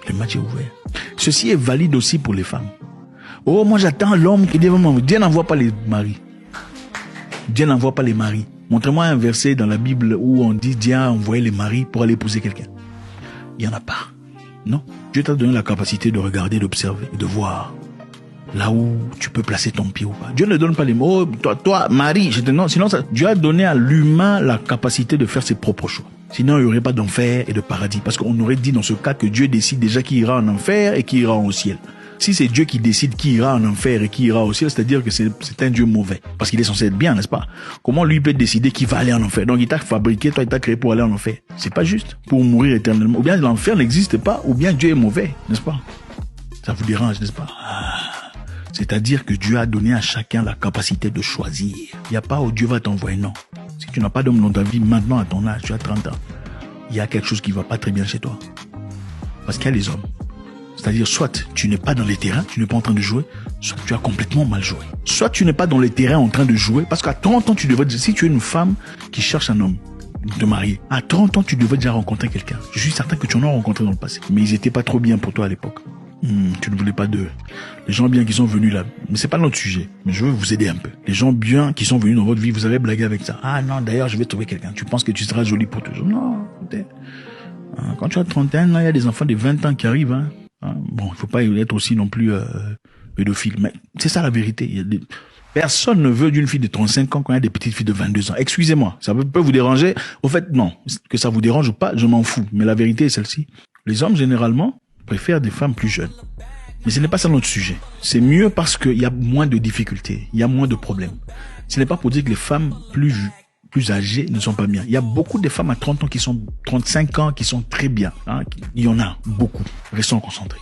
Le match est ouvert. Ceci est valide aussi pour les femmes. Oh, moi j'attends l'homme qui dit vraiment, Dieu n'envoie pas les maris. Dieu n'envoie pas les maris. Montrez-moi un verset dans la Bible où on dit Dieu a envoyé les maris pour aller épouser quelqu'un. Il n'y en a pas. Non. Dieu t'a donné la capacité de regarder, d'observer, de voir là où tu peux placer ton pied ou pas. Dieu ne donne pas les mots. Toi, Marie, non, sinon Dieu a donné à l'humain la capacité de faire ses propres choix. Sinon, il n'y aurait pas d'enfer et de paradis. Parce qu'on aurait dit dans ce cas que Dieu décide déjà qui ira en enfer et qui ira au ciel. Si c'est Dieu qui décide qui ira en enfer et qui ira au ciel, c'est-à-dire que c'est un Dieu mauvais. Parce qu'il est censé être bien, n'est-ce pas? Comment lui peut décider qui va aller en enfer? Donc il t'a fabriqué, toi il t'a créé pour aller en enfer. C'est pas juste. Pour mourir éternellement. Ou bien l'enfer n'existe pas, ou bien Dieu est mauvais, n'est-ce pas? Ça vous dérange, n'est-ce pas? C'est-à-dire que Dieu a donné à chacun la capacité de choisir. Il n'y a pas où Dieu va t'envoyer, non. Si tu n'as pas d'homme dans ta vie, maintenant à ton âge, tu as 30 ans, il y a quelque chose qui ne va pas très bien chez toi. Parce qu'il y a les hommes. C'est-à-dire, soit tu n'es pas dans les terrains, tu n'es pas en train de jouer, soit tu as complètement mal joué. Soit tu n'es pas dans les terrains en train de jouer, parce qu'à 30 ans, tu devrais, si tu es une femme qui cherche un homme, de marier, à 30 ans, tu devrais déjà rencontrer quelqu'un. Je suis certain que tu en as rencontré dans le passé. Mais ils n'étaient pas trop bien pour toi à l'époque. Tu ne voulais pas d'eux. Les gens bien qui sont venus là, mais c'est pas notre sujet, mais je veux vous aider un peu. Les gens bien qui sont venus dans votre vie, vous avez blagué avec ça. Ah non, d'ailleurs, je vais trouver quelqu'un. Tu penses que tu seras jolie pour toujours. Non, quand tu as 31 ans, il y a des enfants de 20 ans qui arrivent, hein. Bon, il faut pas être aussi non plus pédophile, mais c'est ça la vérité. Personne ne veut d'une fille de 35 ans quand il y a des petites filles de 22 ans. Excusez-moi, ça peut vous déranger. Au fait, non, que ça vous dérange ou pas, je m'en fous. Mais la vérité est celle-ci. Les hommes, généralement, préfèrent des femmes plus jeunes. Mais ce n'est pas ça notre sujet. C'est mieux parce qu'il y a moins de difficultés, il y a moins de problèmes. Ce n'est pas pour dire que les femmes plus âgées ne sont pas bien. Il y a beaucoup de femmes à 30 ans qui sont 35 ans qui sont très bien. Hein. Il y en a beaucoup. Restons concentrés.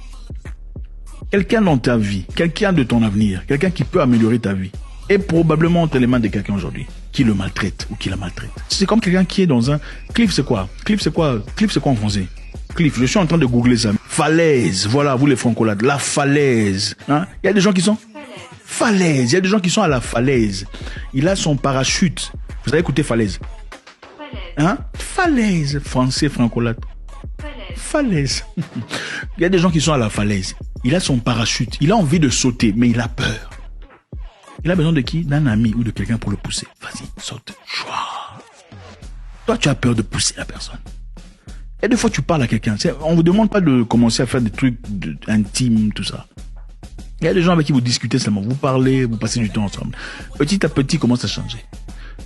Quelqu'un dans ta vie, quelqu'un de ton avenir, quelqu'un qui peut améliorer ta vie, est probablement entre les mains de quelqu'un aujourd'hui qui le maltraite ou qui la maltraite. C'est comme quelqu'un qui est dans un... Cliff, c'est quoi? Cliff, c'est quoi en français? Cliff, je suis en train de googler ça. Falaise, voilà, vous les francolades, la falaise. Hein? Il y a des gens qui sont... Falaise, il y a des gens qui sont à la falaise. Il a son parachute. Vous avez écouté falaise? Hein? Falaise, français, francolade. Falaise. Il y a des gens qui sont à la falaise. Il a son parachute. Il a envie de sauter, mais il a peur. Il a besoin de qui? D'un ami ou de quelqu'un pour le pousser. Vas-y, saute. Chouah. Toi, tu as peur de pousser la personne. Et des fois, tu parles à quelqu'un. On vous demande pas de commencer à faire des trucs intimes, tout ça. Il y a des gens avec qui vous discutez seulement. Vous parlez, vous passez du temps ensemble. Petit à petit, commence à changer.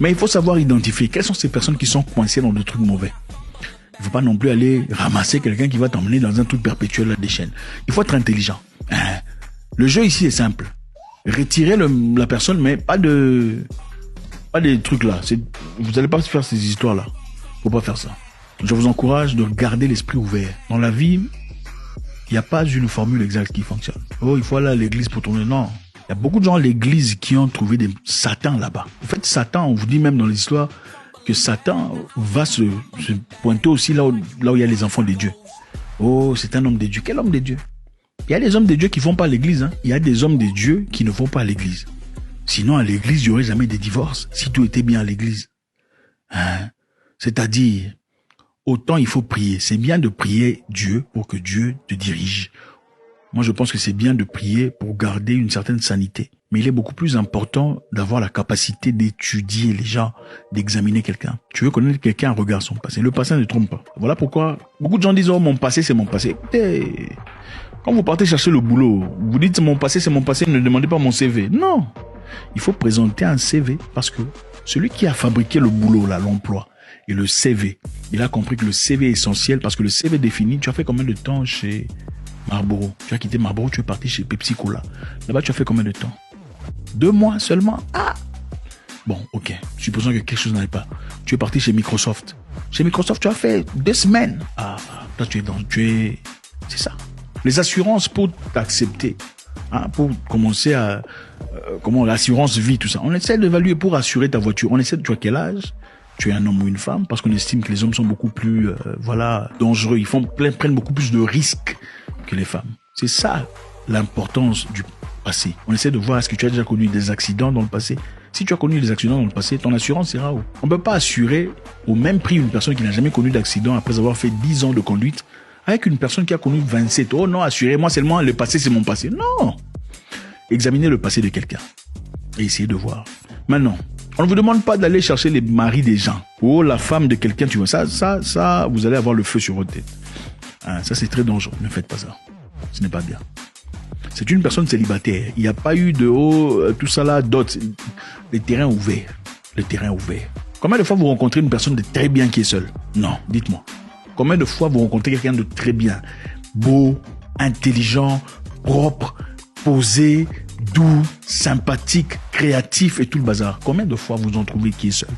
Mais il faut savoir identifier quelles sont ces personnes qui sont coincées dans des trucs mauvais. Il ne faut pas non plus aller ramasser quelqu'un qui va t'emmener dans un truc perpétuel à des chaînes. Il faut être intelligent. Le jeu ici est simple. Retirer la personne, mais pas des trucs là. Vous n'allez pas faire ces histoires là. Faut pas faire ça. Je vous encourage de garder l'esprit ouvert. Dans la vie, il n'y a pas une formule exacte qui fonctionne. Oh, il faut aller à l'église pour tourner. Non. Il y a beaucoup de gens à l'église qui ont trouvé des Satan là-bas. En fait, Satan, on vous dit même dans l'histoire que Satan va se pointer aussi là où il y a les enfants de Dieu. Oh, c'est un homme de Dieu. Quel homme de Dieu? Il y a des hommes de Dieu qui ne vont pas à l'église. Hein. Il y a des hommes de Dieu qui ne vont pas à l'église. Sinon, à l'église, il n'y aurait jamais de divorce si tout était bien à l'église. Hein? C'est-à-dire, autant il faut prier. C'est bien de prier Dieu pour que Dieu te dirige. Moi, je pense que c'est bien de prier pour garder une certaine sanité. Mais il est beaucoup plus important d'avoir la capacité d'étudier les gens, d'examiner quelqu'un. Tu veux connaître quelqu'un, regarde son passé. Le passé ne trompe pas. Voilà pourquoi beaucoup de gens disent « Oh, mon passé, c'est mon passé ». Écoutez, quand vous partez chercher le boulot, vous dites « Mon passé, c'est mon passé », ne demandez pas mon CV. Non, il faut présenter un CV parce que celui qui a fabriqué le boulot, là, l'emploi, et le CV, il a compris que le CV est essentiel parce que le CV définit, tu as fait combien de temps chez Marlboro. Tu as quitté Marlboro, tu es parti chez Pepsi Cola. Là-bas, tu as fait combien de temps? 2 mois seulement. Ah! Bon, ok. Supposons que quelque chose n'allait pas. Tu es parti chez Microsoft. Chez Microsoft, tu as fait 2 semaines. Ah, là, c'est ça. Les assurances pour t'accepter. Hein, pour commencer à... l'assurance vie, tout ça. On essaie d'évaluer pour assurer ta voiture. On essaie de... Tu as quel âge? Tu es un homme ou une femme? Parce qu'on estime que les hommes sont beaucoup plus, dangereux. Ils prennent beaucoup plus de risques que les femmes. C'est ça, l'importance du passé. On essaie de voir est-ce que tu as déjà connu des accidents dans le passé. Si tu as connu des accidents dans le passé, ton assurance ira où? On ne peut pas assurer au même prix une personne qui n'a jamais connu d'accident après avoir fait 10 ans de conduite avec une personne qui a connu 27. Oh non, assurez-moi seulement le passé, c'est mon passé. Non! Examinez le passé de quelqu'un et essayez de voir. Maintenant, on ne vous demande pas d'aller chercher les maris des gens. Oh, la femme de quelqu'un, tu vois, ça, vous allez avoir le feu sur votre tête. Hein, ça, c'est très dangereux. Ne faites pas ça. Ce n'est pas bien. C'est une personne célibataire. Il n'y a pas eu de tout ça là, d'autres. Le terrain ouvert. Le terrain ouvert. Combien de fois vous rencontrez une personne de très bien qui est seule? Non, dites-moi. Combien de fois vous rencontrez quelqu'un de très bien? Beau, intelligent, propre, posé, doux, sympathique, créatif et tout le bazar. Combien de fois vous en trouvez qui est seul?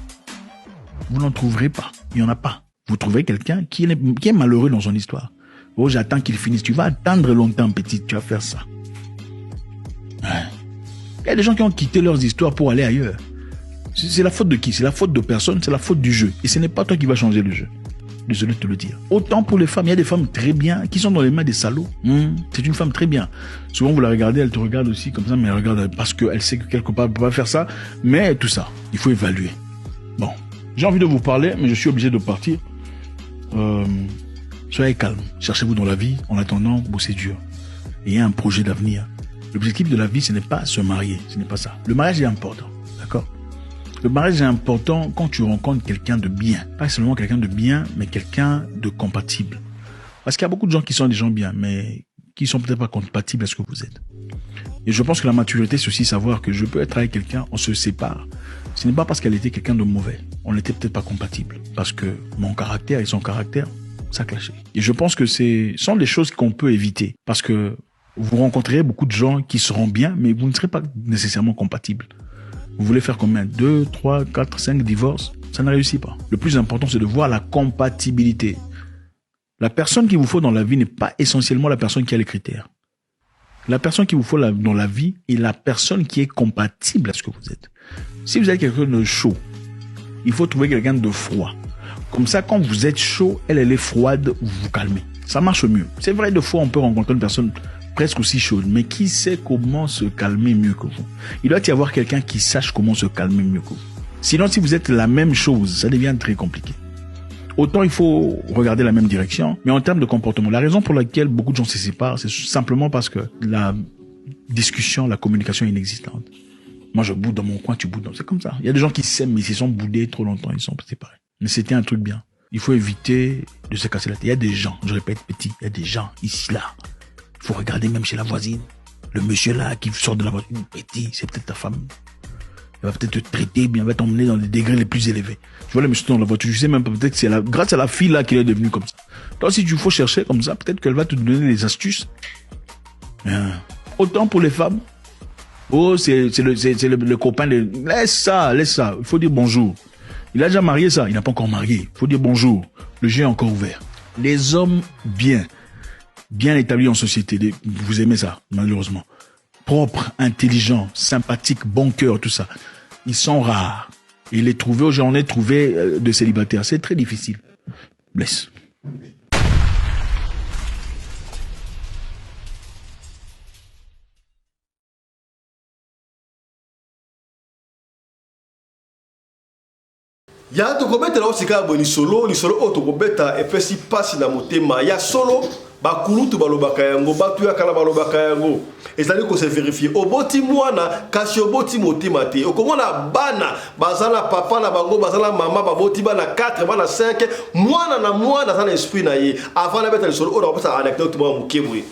Vous n'en trouverez pas. Il n'y en a pas. Vous trouvez quelqu'un qui est malheureux dans son histoire. Oh, j'attends qu'il finisse. Tu vas attendre longtemps, petit. Tu vas faire ça. Ouais. Il y a des gens qui ont quitté leurs histoires pour aller ailleurs. C'est la faute de qui? C'est la faute de personne, c'est la faute du jeu. Et ce n'est pas toi qui vas changer le jeu. Désolé de te le dire. Autant pour les femmes, il y a des femmes très bien qui sont dans les mains des salauds. C'est une femme très bien. Souvent, vous la regardez, elle te regarde aussi comme ça, mais elle regarde parce qu'elle sait que quelque part, elle ne peut pas faire ça. Mais tout ça, il faut évaluer. Bon, j'ai envie de vous parler, mais je suis obligé de partir. Soyez calme. Cherchez-vous dans la vie. En attendant, bossez dur. Ayez un projet d'avenir. L'objectif de la vie, ce n'est pas se marier. Ce n'est pas ça. Le mariage est important. D'accord? Le mariage est important quand tu rencontres quelqu'un de bien. Pas seulement quelqu'un de bien, mais quelqu'un de compatible. Parce qu'il y a beaucoup de gens qui sont des gens bien, mais qui sont peut-être pas compatibles à ce que vous êtes. Et je pense que la maturité, c'est aussi savoir que je peux être avec quelqu'un, on se sépare. Ce n'est pas parce qu'elle était quelqu'un de mauvais. On n'était peut-être pas compatible. Parce que mon caractère et son caractère, ça clashait. Et je pense que ce sont des choses qu'on peut éviter. Parce que vous rencontrerez beaucoup de gens qui seront bien, mais vous ne serez pas nécessairement compatibles. Vous voulez faire combien? 2, 3, 4, 5 divorces? Ça ne réussit pas. Le plus important, c'est de voir la compatibilité. La personne qu'il vous faut dans la vie n'est pas essentiellement la personne qui a les critères. La personne qu'il vous faut dans la vie est la personne qui est compatible à ce que vous êtes. Si vous êtes quelqu'un de chaud, il faut trouver quelqu'un de froid. Comme ça, quand vous êtes chaud, elle est froide, vous vous calmez. Ça marche mieux. C'est vrai, des fois, on peut rencontrer une personne presque aussi chaude, mais qui sait comment se calmer mieux que vous? Il doit y avoir quelqu'un qui sache comment se calmer mieux que vous. Sinon, si vous êtes la même chose, ça devient très compliqué. Autant il faut regarder la même direction, mais en termes de comportement, la raison pour laquelle beaucoup de gens se séparent, c'est simplement parce que la discussion, la communication est inexistante. Moi, je boude dans mon coin, tu boudes dans... C'est comme ça. Il y a des gens qui s'aiment, mais ils se sont boudés trop longtemps, ils sont séparés. Mais c'était un truc bien. Il faut éviter de se casser la tête. Il y a des gens, je répète petit, il y a des gens ici, là. Il faut regarder même chez la voisine. Le monsieur là qui sort de la voiture, petit, c'est peut-être ta femme. Elle va peut-être te traiter bien, elle va t'emmener dans les degrés les plus élevés. Tu vois le monsieur dans la voiture, je sais même pas, peut-être que c'est grâce à la fille là qu'il est devenu comme ça. Donc si tu faut chercher comme ça, peut-être qu'elle va te donner des astuces. Autant pour les femmes. Oh, c'est le copain de... Laisse ça. Il faut dire bonjour. Il a déjà marié ça, il n'a pas encore marié. Il faut dire bonjour. Le jeu est encore ouvert. Les hommes bien établis en société, vous aimez ça, malheureusement. Propres, intelligents, sympathiques, bon cœur, tout ça. Ils sont rares. Et les trouver, j'en ai trouvé de célibataires. C'est très difficile. Bless. Ya tokobeta na osika boni solo o tokobeta epesi pasi na motema ya solo bakulutu balobaka yango batu ya kala balobaka yango ezali ko se vérifier oboti mwana kasi oboti motema te okomona bana bazala papa na bango bazala mama baboti bana 4 bana 5 mwana na mwana za na esprit na ye avant na beta le solo o na pesa anecdote mo mukebwe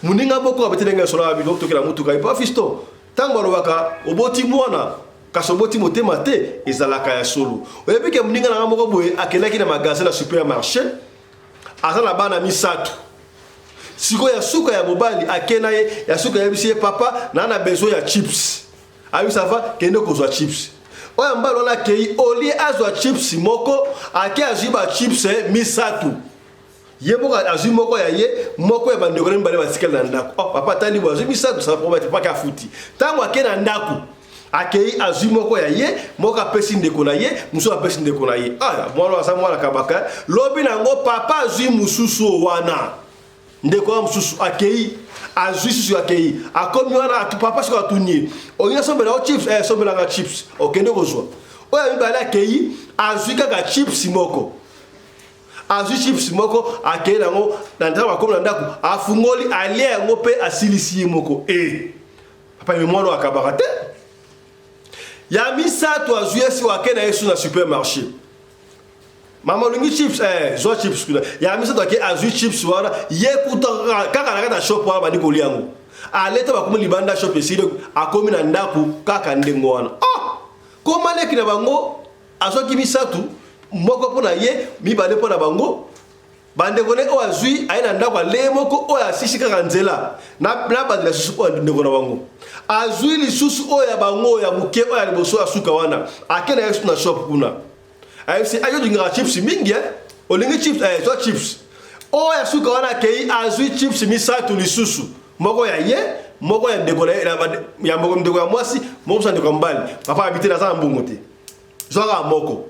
muninga boko abetele nga solo abi donc tokela mutuka ipa fisto tango balobaka oboti mwana kasoboti motema te ezalaka ya solo oyebi ke muninga na moko boye akelaki na magasin na supermarché azala bana misatu siko ya suka ya mobali akena ye ya suka ya bisi papa na besoin ya chips ayi ça va kende kozwa chips oya mbalo na kei oli azwa chips moko ake aziba chips misatu ye boka azwi moko ya ye moko ya bandeko ni mbale basikela na ndako oh papa tali bo azwi misatu ça promettre pas ka futi tango akena ndako akei azwi moko ya ye moko apesi ndeko na ye musu apesi ndeko na ye ah mwana asa mwana kabaka lobi nango papa azwi mususu wana ndeko ya mususu akei azwi susu akei akomi wana papa siko atunye onya sombela o chips sombela nga chips okende kozwa oya mibala akei azwi kaka chips moko azwi chips moko akei nango na ndako akomi na ndako afungoli alia yango pe asilisi moko papa mwana akabaka te ya misato azwi esi wakena yesu na supermarché mama lungi chips zo chips kuna ya misato ake azwi chips wana yekuta kaka na kata shop wana bandi kolia yango aleta bakomi libanda shop esile akomi na ndaku kaka ndengo wana koma leki na bango azoki misato moko pona ye mibale pona bango bande kone o azui aina ndako le moko o asisi kaka nzela na bandela susu ko ndeko na bango azui lisusu o ya bango ya muke o ya liboso asuka wana akena yesu na shop kuna ayisi ayo dinga chips mingi olingi chips so chips o ya suka wana kei azui chips misato lisusu moko ya ye moko ya ndeko ya moko ndeko ya mwasi moko sa ndeko mbali papa habite na za mbungu te zoka moko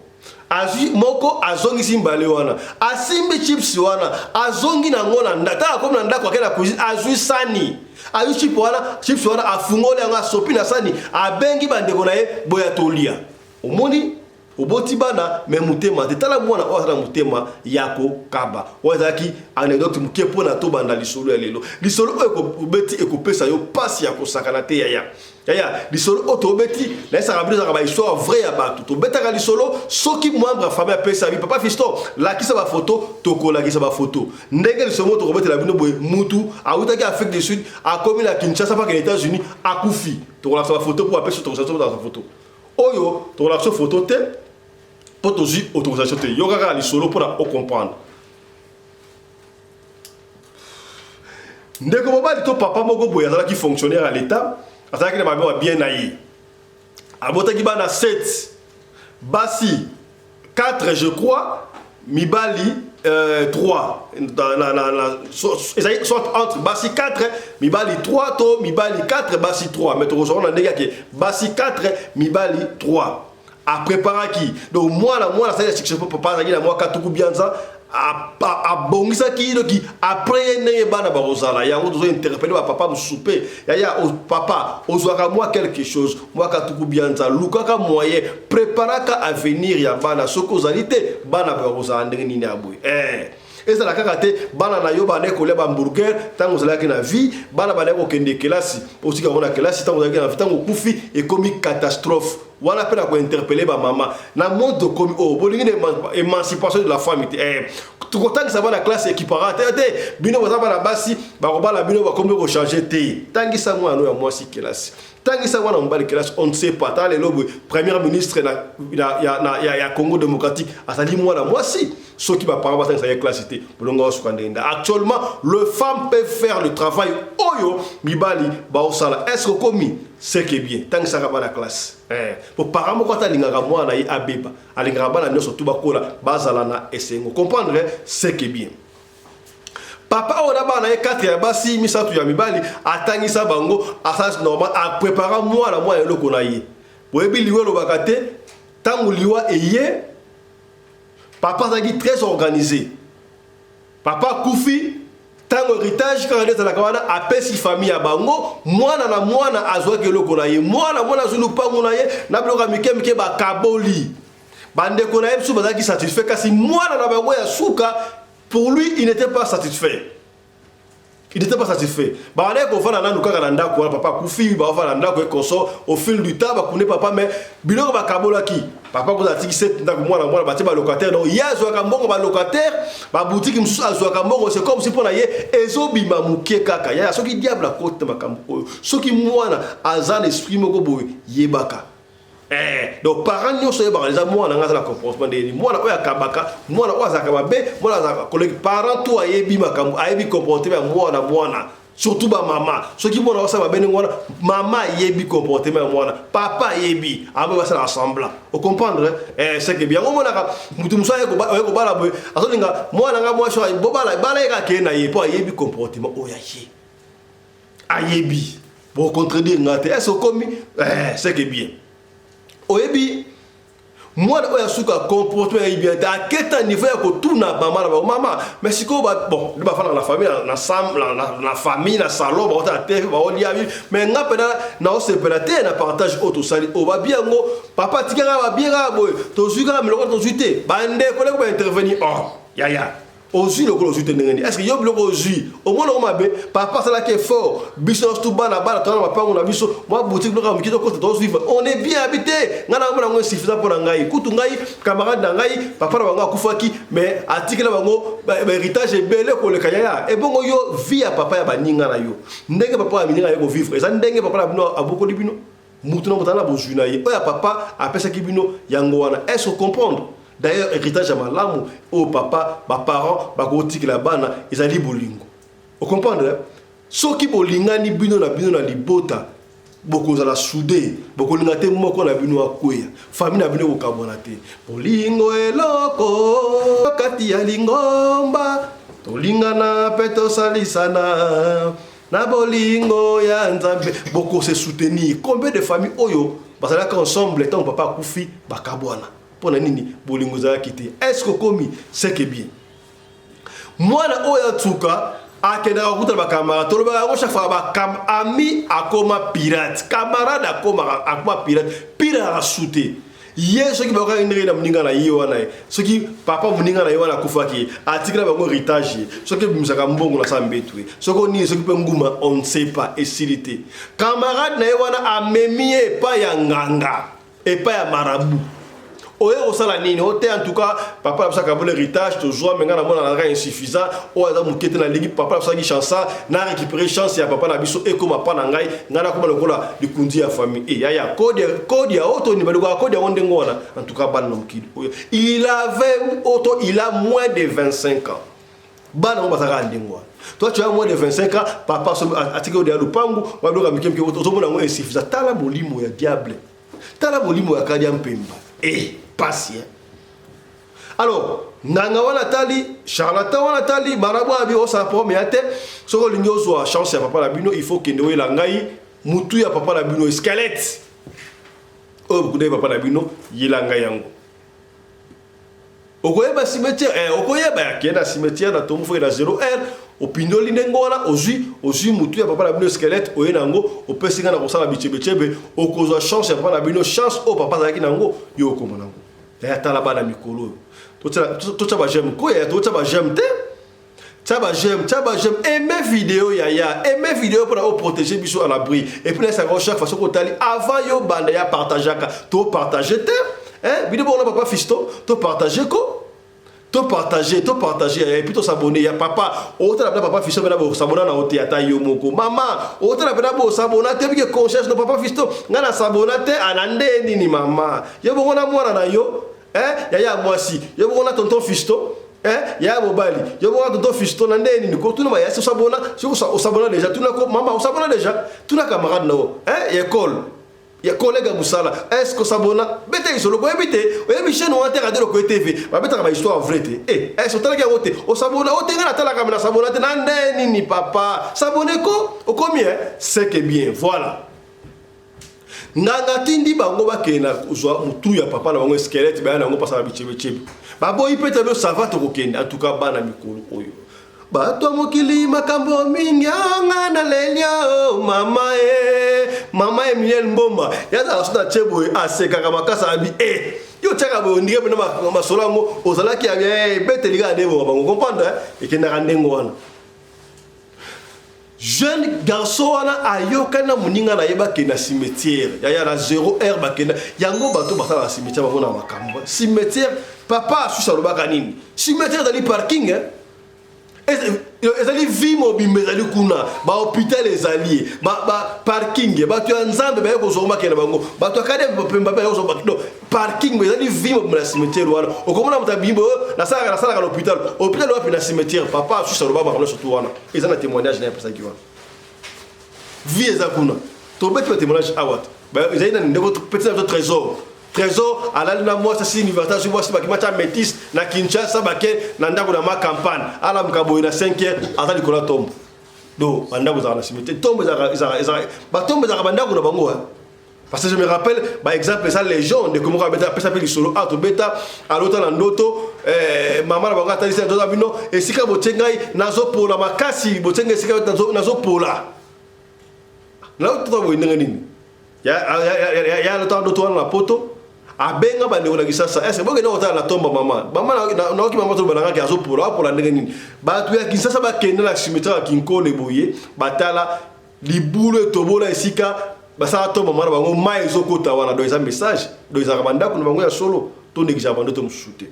azui moko azongi simbale wana asimbi chips wana azongi na ngona ndata comme na ndako akela cuisine azui sani ayu chips wana afungole nga sopi na sani abengi bandeko na ye boya tolia omoni oboti bana me mutema te tala mwana o mutema yako kaba wazaki anecdote muke pona to banda lisolo ya lelo lisolo ekobeti ekopesa yo pasi ya kosakana te yaya lisolo otobeti na esa rabili za ba histoire vrai ya bato to betaka lisolo soki membre ya famille pesa bi papa fisto la kisa ba photo to kola kisa ba photo ndenge lisolo to kobeti la bino boy mutu awutaki Afrique du Sud akomi na Kinshasa pa les États-Unis akufi to kola sa photo pour appeler to kola sa photo oyo to kola sa photo te pour toujours autorisation te yoga li solo pour comprendre ndeko mobali to papa moko boya zala ki fonctionnaire à l'état ataka ki na ba bien naïe abota ki bana 7 basi 4 je crois mibali 3 soit entre basi 4 mibali 3 to mibali 4 basi 3 mais to on a ndeka ke basi 4 mibali 3 a préparer qui donc moi ça c'est que papa na moi katuku bianza a bongisa ki doki après ne bana ba rozala yango dozo interpeller papa souper ya au papa ozwaka moi quelque chose moi katuku bianza lukaka moyen préparaka avenir ya bana soko zalité bana ba rozala ndenge nini aboy eza la kaka te bana na yo bana ko leba hamburger tango zalaki na vie bana bana ko kende kelasi aussi ka ona kelasi tango zalaki na vie tango kufi et comme catastrophe wala pena ko interpeller ba mama na monde comme bolingi émancipation de la femme tout content que ça va la classe équiparate bino ba na basi ba ko bala bino ba comme ko changer te tangi sa moi no ya moi si kelasi tangi sa wana mbali kelasi on ne sait pas ta le lobo premier ministre ya Congo démocratique asali moi si ceux qui va parler dans cette classe c'était actuellement le femme peut faire le travail oyo mibali ba osala est-ce que commis c'est que bien tant que ça va la classe pour parents mo kota lingaka mwana yi abeba alingaka bana nyoso tuba kola bazala na esengo comprendre c'est que bien papa ona bana 4 ya basi misatu ya mibali atangisa bango asas normal a préparer mwana mwa eloko na ye boyebi liwe lo bakate tangu liwa eye papa zaki très organisé papa kufi tango héritage quand on est la kawana apesi famille ya bango mwana na mwana azwa keloko na ye mwana zulu pango na ye na bloka mike ba kaboli bande ko na yebsu bazaki satisfait kasi mwana na bango ya suka pour lui il n'était pas satisfait. Il n'était pas satisfait. Bah on est qu'on fait la nana kaka nanda ko papa kufi ba fa nanda ko konso au fil du temps ba kune papa mais biloko ba kabola ki papa ko zatiki set ndako mwana ba te ba locataire donc yazo ka mbongo ba locataire ba boutique musu azo ka mbongo c'est comme si pona ye ezobima mukie kaka ya soki diable a côté makambo soki mwana azan esprit moko boy yebaka donc parents nyonso yebaka les mwana nga za comportement de mwana oya kabaka mwana oya za kababe mwana za collègue parents to ayebi makambo ayebi comportement mwana surtout ba mama soki mwana osa ba bene mwana mama yebi comportement mwana papa yebi aba ba ça ensemble au comprendre c'est que bien on mona mutu musa yeko bala boy azolinga mwana nga mwa sho bobala ka kena ye po ayebi comportement oya ye ayebi pour contredire ngate est-ce comme c'est que bien oyebi mwana oya suka comportement bien à quel niveau ya ko tuna mama mais siko bon ba fa na famille na famille na salon ba ta te ba olia mais nga pena na o se pena te na partage auto sali o ba bien ngo papa tikanga ba bien boy to suka me lo to suite ba nde ko le ko intervenir ya Ozui le gros tenengeni. Est-ce que yob le ozui? Au moins on m'a bé. Papa ça là qui est fort. Business tout bas là-bas. Toi on va pas on a biso. Moi boutique le gars qui doit côté vivre. On est bien habité. Ngana on a suffisant pour ngai. Kutu ngai camarade ngai. Papa na banga kufaki. Mais article na bango héritage est belé ko le kaya. Et bon yo vie à papa ya baninga na yo. Ndenge papa aminga yo vivre. Et ça ndenge papa na bino aboko libino. Mutu na mutana bozui na ye. Oya papa apesa kibino yango wana. Est-ce comprendre? D'ailleurs, héritage à malamu, au papa, ma parents, ma gothique la bana, ils allaient bolingo. Vous comprenez? Ceux qui bolinga ni bino na libota, beaucoup za la soudé, beaucoup l'ingate moko na bino akwea, famille na bino okabonate. Bolingo eloko, kati ya lingomba, tolinga na peto salisana, na bolingo ya nzambe, beaucoup se soutenir. Combien de familles oyo, basala ensemble, tant papa kufi, bakabwana. Pour nini bolingo za kité est-ce que komi c'est que bien moi na oya tuka akenda kuta ba camarade to ba chaque fois ba ami akoma pirate camarade akoma pirate pira a souté yeso ki ba ka ndiri na mninga na yiwa na ce qui papa mninga na yiwa na kufaki atikira ba ngo héritage ce qui bimsaka mbongo na sambetwe ce ko ni ce qui pe nguma on ne sait pas et silité camarade na yiwa na amemie pa ya nganga et pas ya marabout. Oye osala nini ote en tout cas papa la saka bon héritage toujours mais ngana mona na insuffisant o aza mukete na ligi papa la saki chance na récupérer chance ya papa na biso e comme pa na ngai ngana ko lokola likundi ya famille et ya code ya auto ni baluka code ya onde ngona en tout cas ban nomkid il a moins de 25 ans bana on basaka ndengwa toi tu as moins de 25 ans papa atike de lupangu baluka mikemke auto mona ngo insuffisant tala bolimo ya diable tala bolimo ya kadia mpemba patient. Alors, nanga wana tali, charlatan wana tali, marabu abi osa première tête, soko lingo zo chance ya papa la bino, il faut que ndewe la ngai, mutu ya papa la bino squelette. Oh, beaucoup papa la bino, yela ngai yango. Okoyeba cimetière, okoyeba kenda cimetière na tomu fo na 0R, opinion linengo wana ozui mutu ya papa la bino squelette, oyenango, opesinga na kosala bichebe, okozwa chance ya papa la bino, chance o papa zaki nango, yo komonango. Ya tala bana mikolo to taba j'aime ko ya to taba j'aime te taba j'aime aimer vidéo aimer vidéo pour protéger biso à l'abri et puis ça chaque façon ko tali avant yo banda ya partager to partager te vidéo pour papa fisto to partager ko to partager et puis to s'abonner ya papa autant la papa fisto bena bo s'abonner na hôtel ata yo moko maman autant la bena bo s'abonner te bi conscience no papa fisto ngana s'abonner te anande nini mama yo bo na mwana na yo ya mwasi yo bo na tonton fisto ya mobali yo bo na tonton fisto na ndeni ni ko tuna ba ya s'abonner déjà tuna ko mama on s'abonner déjà tuna camarade na o école ya collègue musala est-ce que s'abonna bete isolo ko ebite o yebi chaîne on terre de ko TV ba beta ba histoire vraie te est-ce que tala wote o s'abonna o tenga tala ka na s'abonna te na ndeni ni papa s'abonner ko o combien c'est que bien voilà nganga tindi bango bakena uzwa mutu ya papa na bango squelette ba na bango pasa bichebe ba boy pete be ça va to kokenda en tout cas bana mikolo oyo bato mokili makambo mingi ngana lelio mama Emile Mbomba yaza asuna chebo aseka kama kasa abi yo chaka bo ndike bena masolango ozalaki ya bete liga ndebo bango comprendre ekenda kandengo wana jeune garçon wana ayokana muninga na yeba ke na cimetière ya na 0R bakenda yango bato basala na cimetière bango na makambo cimetière papa susa lobaka nini cimetière dans le parking ezali vie mobile ezali kuna ba hôpital ezali ba parking ba tu nzambe ba ko zoma kena bango ba tu akade pemba ba zo ba parking ezali vie mobile na cimetière wana okomona mutabimbo na sala ka l'hôpital wapi na cimetière papa susa lobaka bango surtout wana ezana témoignage na pesa kiwa vie ezakuna to bête témoignage awat ba ezali na ndeko petit trésor alali na moi ça université je vois si bakimata métis na Kinshasa bake na ndako na ma campagne ala mkaboy na 5h azali kola tombe do bandako za na cimetière tombe za tombe za bandako na bango parce que je me rappelle par exemple ça les gens de comment beta pesa pe solo auto beta alota na ndoto mama na bango atalisa ndoto bino esika botengai nazo pola makasi botenga esika nazo pola na auto to boy nini ya le temps ndoto na poto abenga bande ona Kinshasa est-ce que boke na ota la tombe maman na ki maman to balanga ki azo pour la ndenge nini ba tu ya Kinshasa ba kende na cimetière Kinkole boye batala libulu tobola esika basa tombe maman bango mai ezokota wana do eza message do eza kabanda ko bango ya solo to négligé bande to msute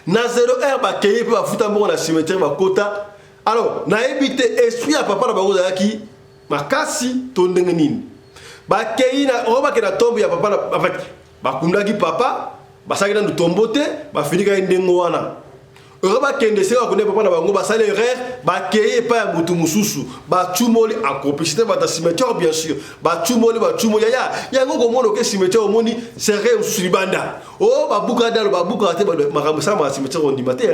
na 0 ba keye pe ba futa mbongo na cimetière ba kota alors na ebité esprit ya papa na bango zaki makasi to ndenge nini ba keye na oba ke na tombe ya papa en fait bakundaki papa basaki na tombote bafinika ndengo wana oba kende seka kone papa na bango basale erreur bakeye pa ya mutu mususu batumoli en complicité ba cimetière bien sûr batumoli ya yango komono ke cimetière omoni serre mususu libanda o babuka dalo babuka te makambo sa ma cimetière on dimate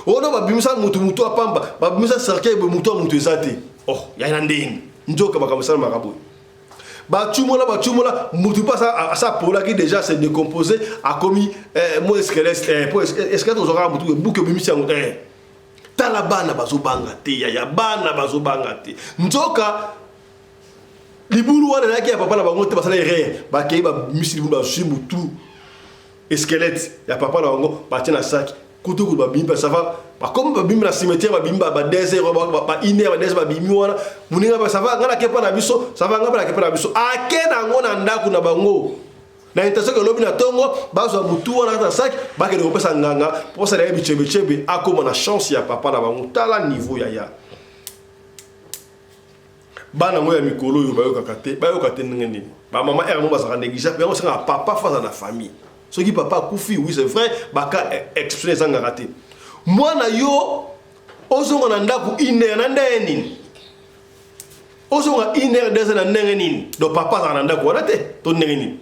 o no babimisa mutu apamba babimisa cercueil mutu ezate oh ya na ndenge njoka makambo sa makambo Bachumola, mutu pas ça pour là qui déjà s'est décomposé a commis moi squelette pour esquelette aux aura mutu bouke bimisi en talabana bazobanga te ya bana bazobanga te nzoka libulu wana na ki ya papa na bango te basala erreur ba kei ba misi libulu ba mutu squelette ya papa na bango ba tina sac kutu ba bimba ça va ba comme ba bimba na cimetière ba bimba ba 2 heures ba 1 heure ba 2 ba bimi wana muninga ba ça va ngala kepa na biso ça va ngala kepa na biso akena ngona ndaku na bango na intention que lobi na tongo ba zo mutu wana ta sac ba ke de kopesa nganga pour ça na bichebe akoma na chance ya papa na bango tala niveau ya bana ngoya mikolo yo ba yo kate ngeni ba mama ermo ba sa négligé ba ngo sa papa face à la famille. Ce qui papa koufi, oui c'est vrai, baka expliquer ça ngaraté. Moi na yo, ozo nanda ku iner nanda nini. Ozo nga iner deza na nini. Do papa za nanda ku arate, to nini.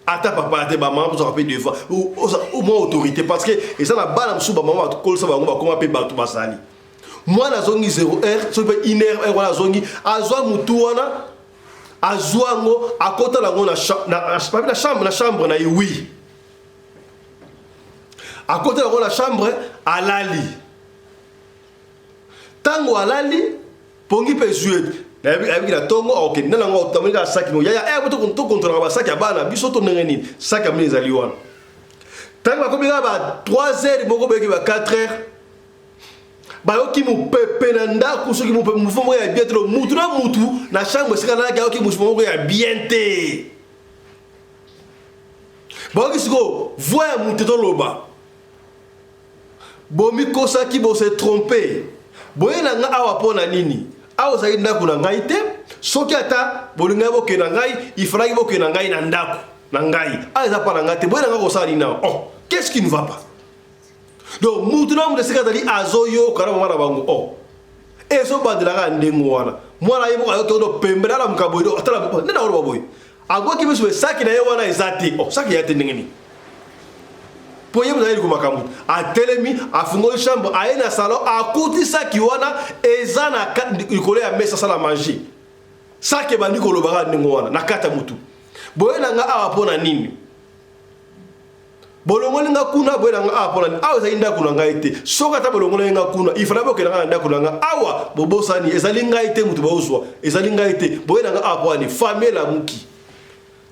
Ata papa ate ba maman zo rappeler devant ou moins autorité parce que et ça na bana msu ba maman ko ça ba ngo ba comment pe ba to basali. Moi na zongi 0R, so pe iner wala zongi azwa mutu wana azwa ngo akota la ngo na chambre na oui. À côté de la chambre, à l'ali. Tango à l'ali, pongi pe jouer. Avec la tongo, ok, n'a pas de temps sac. Il y a un peu de contre la sac à bana, bisoto n'engeni, sac à mes aliouan. Tango comme il y a 3 heures, beaucoup de 4 heures. Bayoki mu pepe nanda kuso ki mu pepe mu fomo ya bien trop mutu na mutu na chambre sika na ka ki mu fomo ya bien te. Bayoki siko voya mutu to loba. Bomi kosa ki bo se tromper. Boye na nga awa pona nini? Awa sa ndaku na ngai te. Soki ata bolinga boke na ngai, ifragi boke na ngai na ndaku na ngai. Aza pa na ngate. Boye na nga ko sa nina. Oh, qu'est-ce qui ne va pas? Donc mutu na mu de sekatali azoyo kana mama na bango. Oh. Eso bandela ka ndengo wana. Mwana yebo ayo to pembela la mkaboyo. Atala nena oro boy. Agwa ki biso saki na yewana ezati. Oh, saki yate ndengeni. Pour y aller comme Makamut, à Telemi, à Fungo chambre, à un salon, à côté ça qui wana, et ça n'a collé à mettre ça la manger. Ça qui est banni qu'on le barra de Ngoana, n'a qu'à Tamutu. Boyenanga a pona nini. Bolonga kuna, boyenanga a pona, awa zainda kunanga ite, sokata bolonga kuna, il fallait que l'anga kunanga, awa, bobosani, ezalinga ite mutu bauswa, ezalinga ite, boyenanga a pona, famille la muki.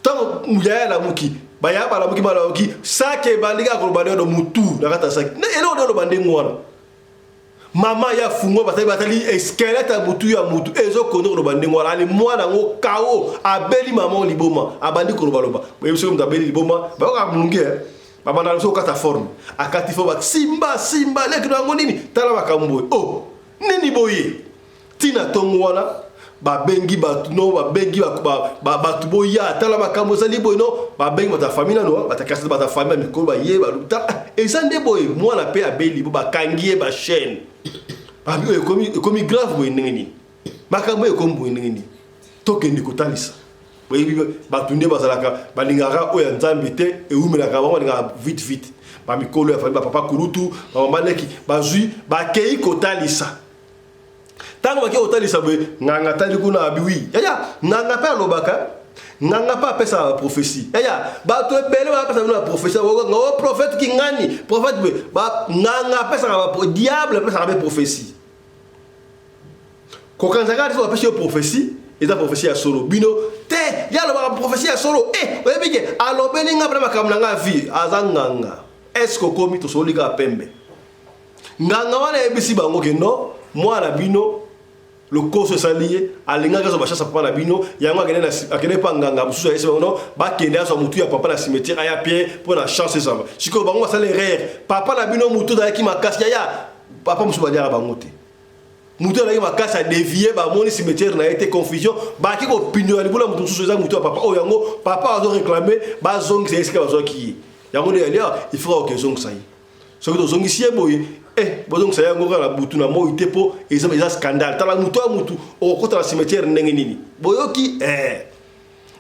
Tant mouya la muki. Baya bala muki bala muki sake baliga ko bande do mutu na kata sake ne elo do bande ngwana mama ya fungo batali eskeleta mutu ya mutu ezo kondo ko bande ngwana ali mwana ngo kao abeli mama liboma abandi ko baloba bo yeso mta beli liboma ba ka munge baba na so kata forme akati fo ba simba lekino ngo nini tala bakambo oh nini boye tina tongwana ba bengi batu no ba bengi ba batu boya tala makambo zali boy no ba bengi bata famille no bata kasa bata famille mikolo ba ye ba luta et ça ndé boy moi na pe abeli ba kangie ba chaîne ba bi komi grave boy ngeni makambo e kombo ngeni tokende kotalisa boy batu ndé bazalaka balingaka oya nzambe te e umelaka ba nga vite ba mikolo ya famille ba papa kurutu ba maneki ba zui ba kei kotalisa. Tango baki otalisa boye nganga tali kuna abiwi yaya nganga pa lobaka nganga pa pesa prophétie yaya ba to bele ba pesa na prophétie ngo prophète ki ngani prophète boye ba nganga pesa ba diable pesa ba prophétie ko kanzaka so pesa prophétie eza prophétie ya solo bino te ya lo prophétie ya solo oyebike alobeli nga bana makambo na nga vie azanganga est-ce que komi to soli ka pembe nganga wana ebisi bango ke no mwana bino le koso salié alinga kaso bachasa papa na bino yango akene pa nganga mususu ayese bango ba kende aso mutu ya papa na cimetière aya pied pour la chance ça siko bango basala erreur papa na bino mutu da ki makasi ya papa mususu ba diara bango te mutu na ki makasi a dévier ba moni cimetière na été confusion ba ki ko pinyo ali bula mutu mususu za mutu ya papa o yango papa azo réclamer ba zong c'est ce que bazo ki yango de ali il faut que zong ça y ce que zong ici boy donc ça y a un butu na mo itepo ils ont scandale tala mutu mutu au côté la cimetière ndenge nini boyoki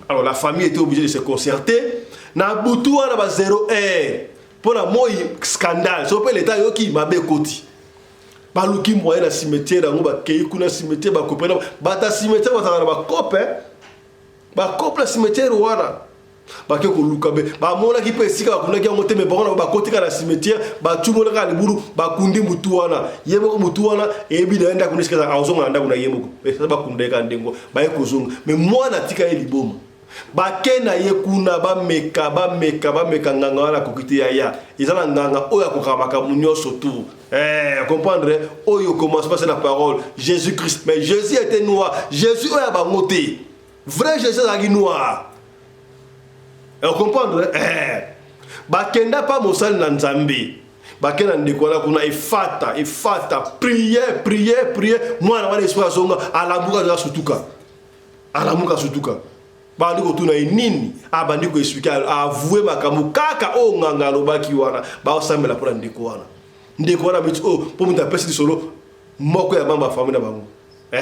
alors la famille était obligée de se concerter na butu wana ba 0 pour la mo scandale so pe l'état yoki mabe koti ba luki moyen na cimetière ngo ba kei kuna cimetière ba kopena ba ta cimetière ba couple cimetière wana ba ke ko luka be ba mona ki pesika ba kuna ki ngote me bona ba kotika na cimetière ba tumona ka liburu ba kundi mutu wana yebo mutu wana ebi da enda kunisika za azonga nda kuna yemo ko ba kundeka ndengo ba ye kozonga me mwana tika ye liboma ba kena ye kuna ba meka nganga wana kokiti ya izala nganga oya ko kamaka munyoso tout comprendre oyo commence passer la parole Jésus Christ mais Jésus était noir Jésus oya ba ngote vrai Jésus a noir. Et comprendre bakenda pa mosali na nzambe bakena ndeko na kuna ifata prière mwana wana espoir zonga alamuka sutuka bandi ko tuna nini abandi ko expliquer avouer makambo kaka o nganga lobaki wana ba osambela pour ndeko wana biti pour muta pesi solo moko ya bamba famille na bango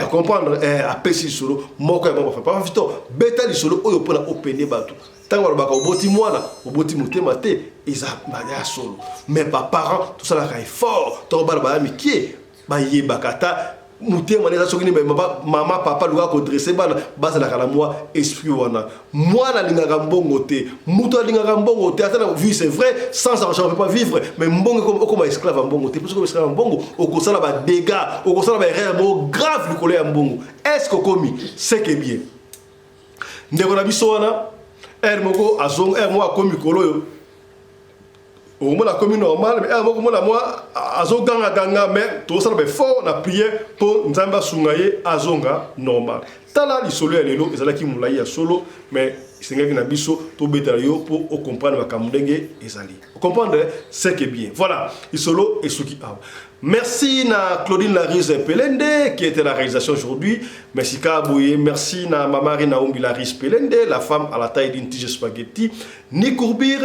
comprendre apesi solo moko ya bamba famille pa vito beta li solo oyo pona opene bato tango baka oboti mwana oboti mutema te eza baya solo mais pas parents tout ça la kai fort to bala ba mikie ba yebakata mutema neza soki ni mama papa luka ko dresser bana basa la kala moi esprit wana mwana lingaka mbongo te muto lingaka mbongo te atana vie c'est vrai sans argent on peut pas vivre mais mbongo comme esclave mbongo te parce que esclave mbongo okosala ba dégâts okosala ba erreur grave likolo ya mbongo est-ce que komi c'est que bien ndeko na biso wana moko azong mo akomi koloyo o mo la komi normal mais moko mo la moi azoganga ganga mais to ça be fort na prier pour nzamba sungaye azonga normal tala li solo ya lelo ezalaki mulai ya solo mais sengaki na biso to betala yo pour comprendre makamudenge ezali comprendre c'est que bien voilà li solo et suki awa. Merci na Claudine Larise Pelende qui était la réalisation aujourd'hui. Merci Kabouye, merci na Mamari Naomi Larise Pelende, la femme à la taille d'une tige spaghetti. Ni courbir,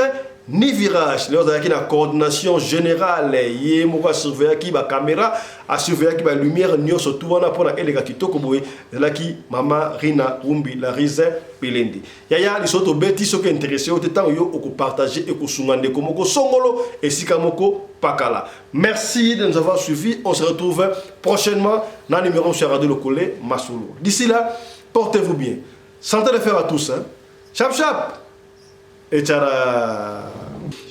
ni virage. Nous avons la coordination générale. Yé mouva surveiller qui ba caméra, à surveiller qui ba lumière. Nous surtout on a pour la élega qui toko bouye. Là qui Mama Rina Umbi Larise Pelende. Yaya les autres bêtis ceux qui intéressés au temps yo au partager et ko sungande komoko songolo et sikamoko pakala. Merci de nous avoir suivis. On se retrouve prochainement dans le numéro sur Radio Lokole Masolo. D'ici là, portez-vous bien. Santé de faire à tous. Chap chap. Et tchara.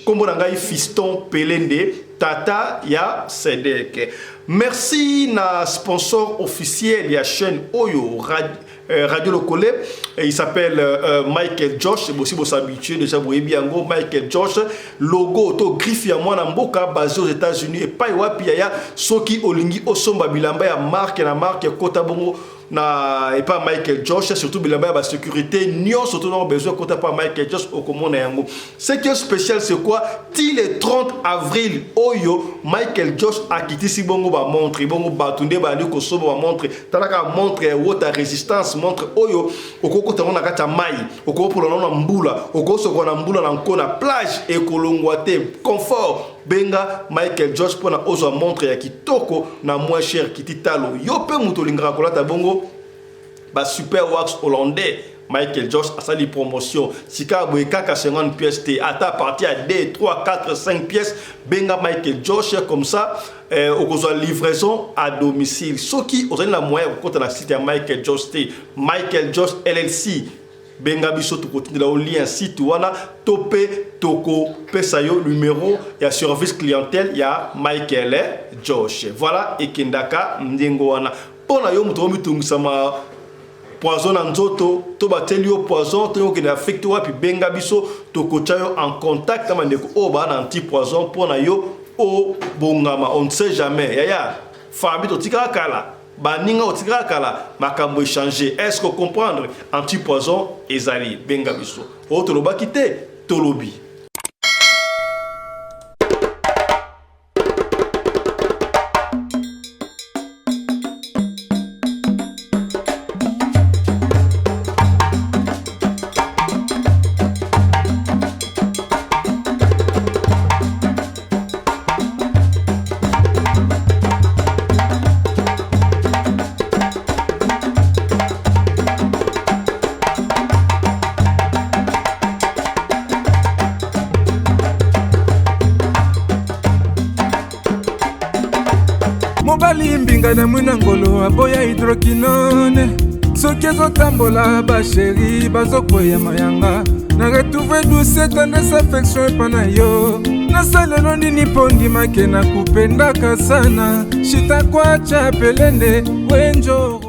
Kombo nangai fiston Pelende tata ya Sedek. Merci na sponsor officiel de la chaîne Oyo Radio Lokole. Il s'appelle Michael Josh. C'est aussi pour s'habituer déjà vous biango Michael Josh. Logo auto griffe ya mwana mboka basé aux États-Unis et pas wapi ya soki olingi osomba bilamba ya marque kota bongo na et pas Michael Josh surtout bilamba ba sécurité nyon surtout non besoin kota pas Michael Josh au komona yango. Ce qui est spécial c'est quoi? Ti le 30 avril Oyo Michael Josh a quitté si bongo ba montre bongo batunde ba liko sobo ba montre talaka montre haute résistance montre Oyo okoko tango na kata mai okoko pour na mbula okoko soko na mbula na nkona plage et kolongwate confort benga Michael Josh pour na ozo montre ya kitoko na moins cher kititalo yo pe muto lingara kolata bongo ba super wax hollandais Michael Josh a sali promotion sika boye kaka 50 pièces te ata parti à 2 3 4 5 pièces benga Michael Josh comme ça okozwa livraison à domicile soki ozali na moyen ko na site ya Michael Josh te Michael Josh LLC benga biso to kotindela au lien site wana topé toko pesa yo numéro ya service clientèle ya Michael Josh voilà ekendaka ndengo wana pona yo muto mitungisa poison na nzoto to bateli yo poison to ke na affecte wapi benga biso to kocha yo en contact na ndeko o ba na anti poison pour na yo o bongama on ne sait jamais yaya fabi to tika kala baninga o tika kala makambo changer est-ce que comprendre anti poison ezali benga biso o to loba kite to lobi. Mobali mbinga na mwina ngolo aboya hydroquinone soki ezotambola basheri bazokwea mayanga na retrouve douce tendresse affection epa na yo nasalelo nini mpo ndimake na kupendaka sana shitakwacha pelende wenjoro.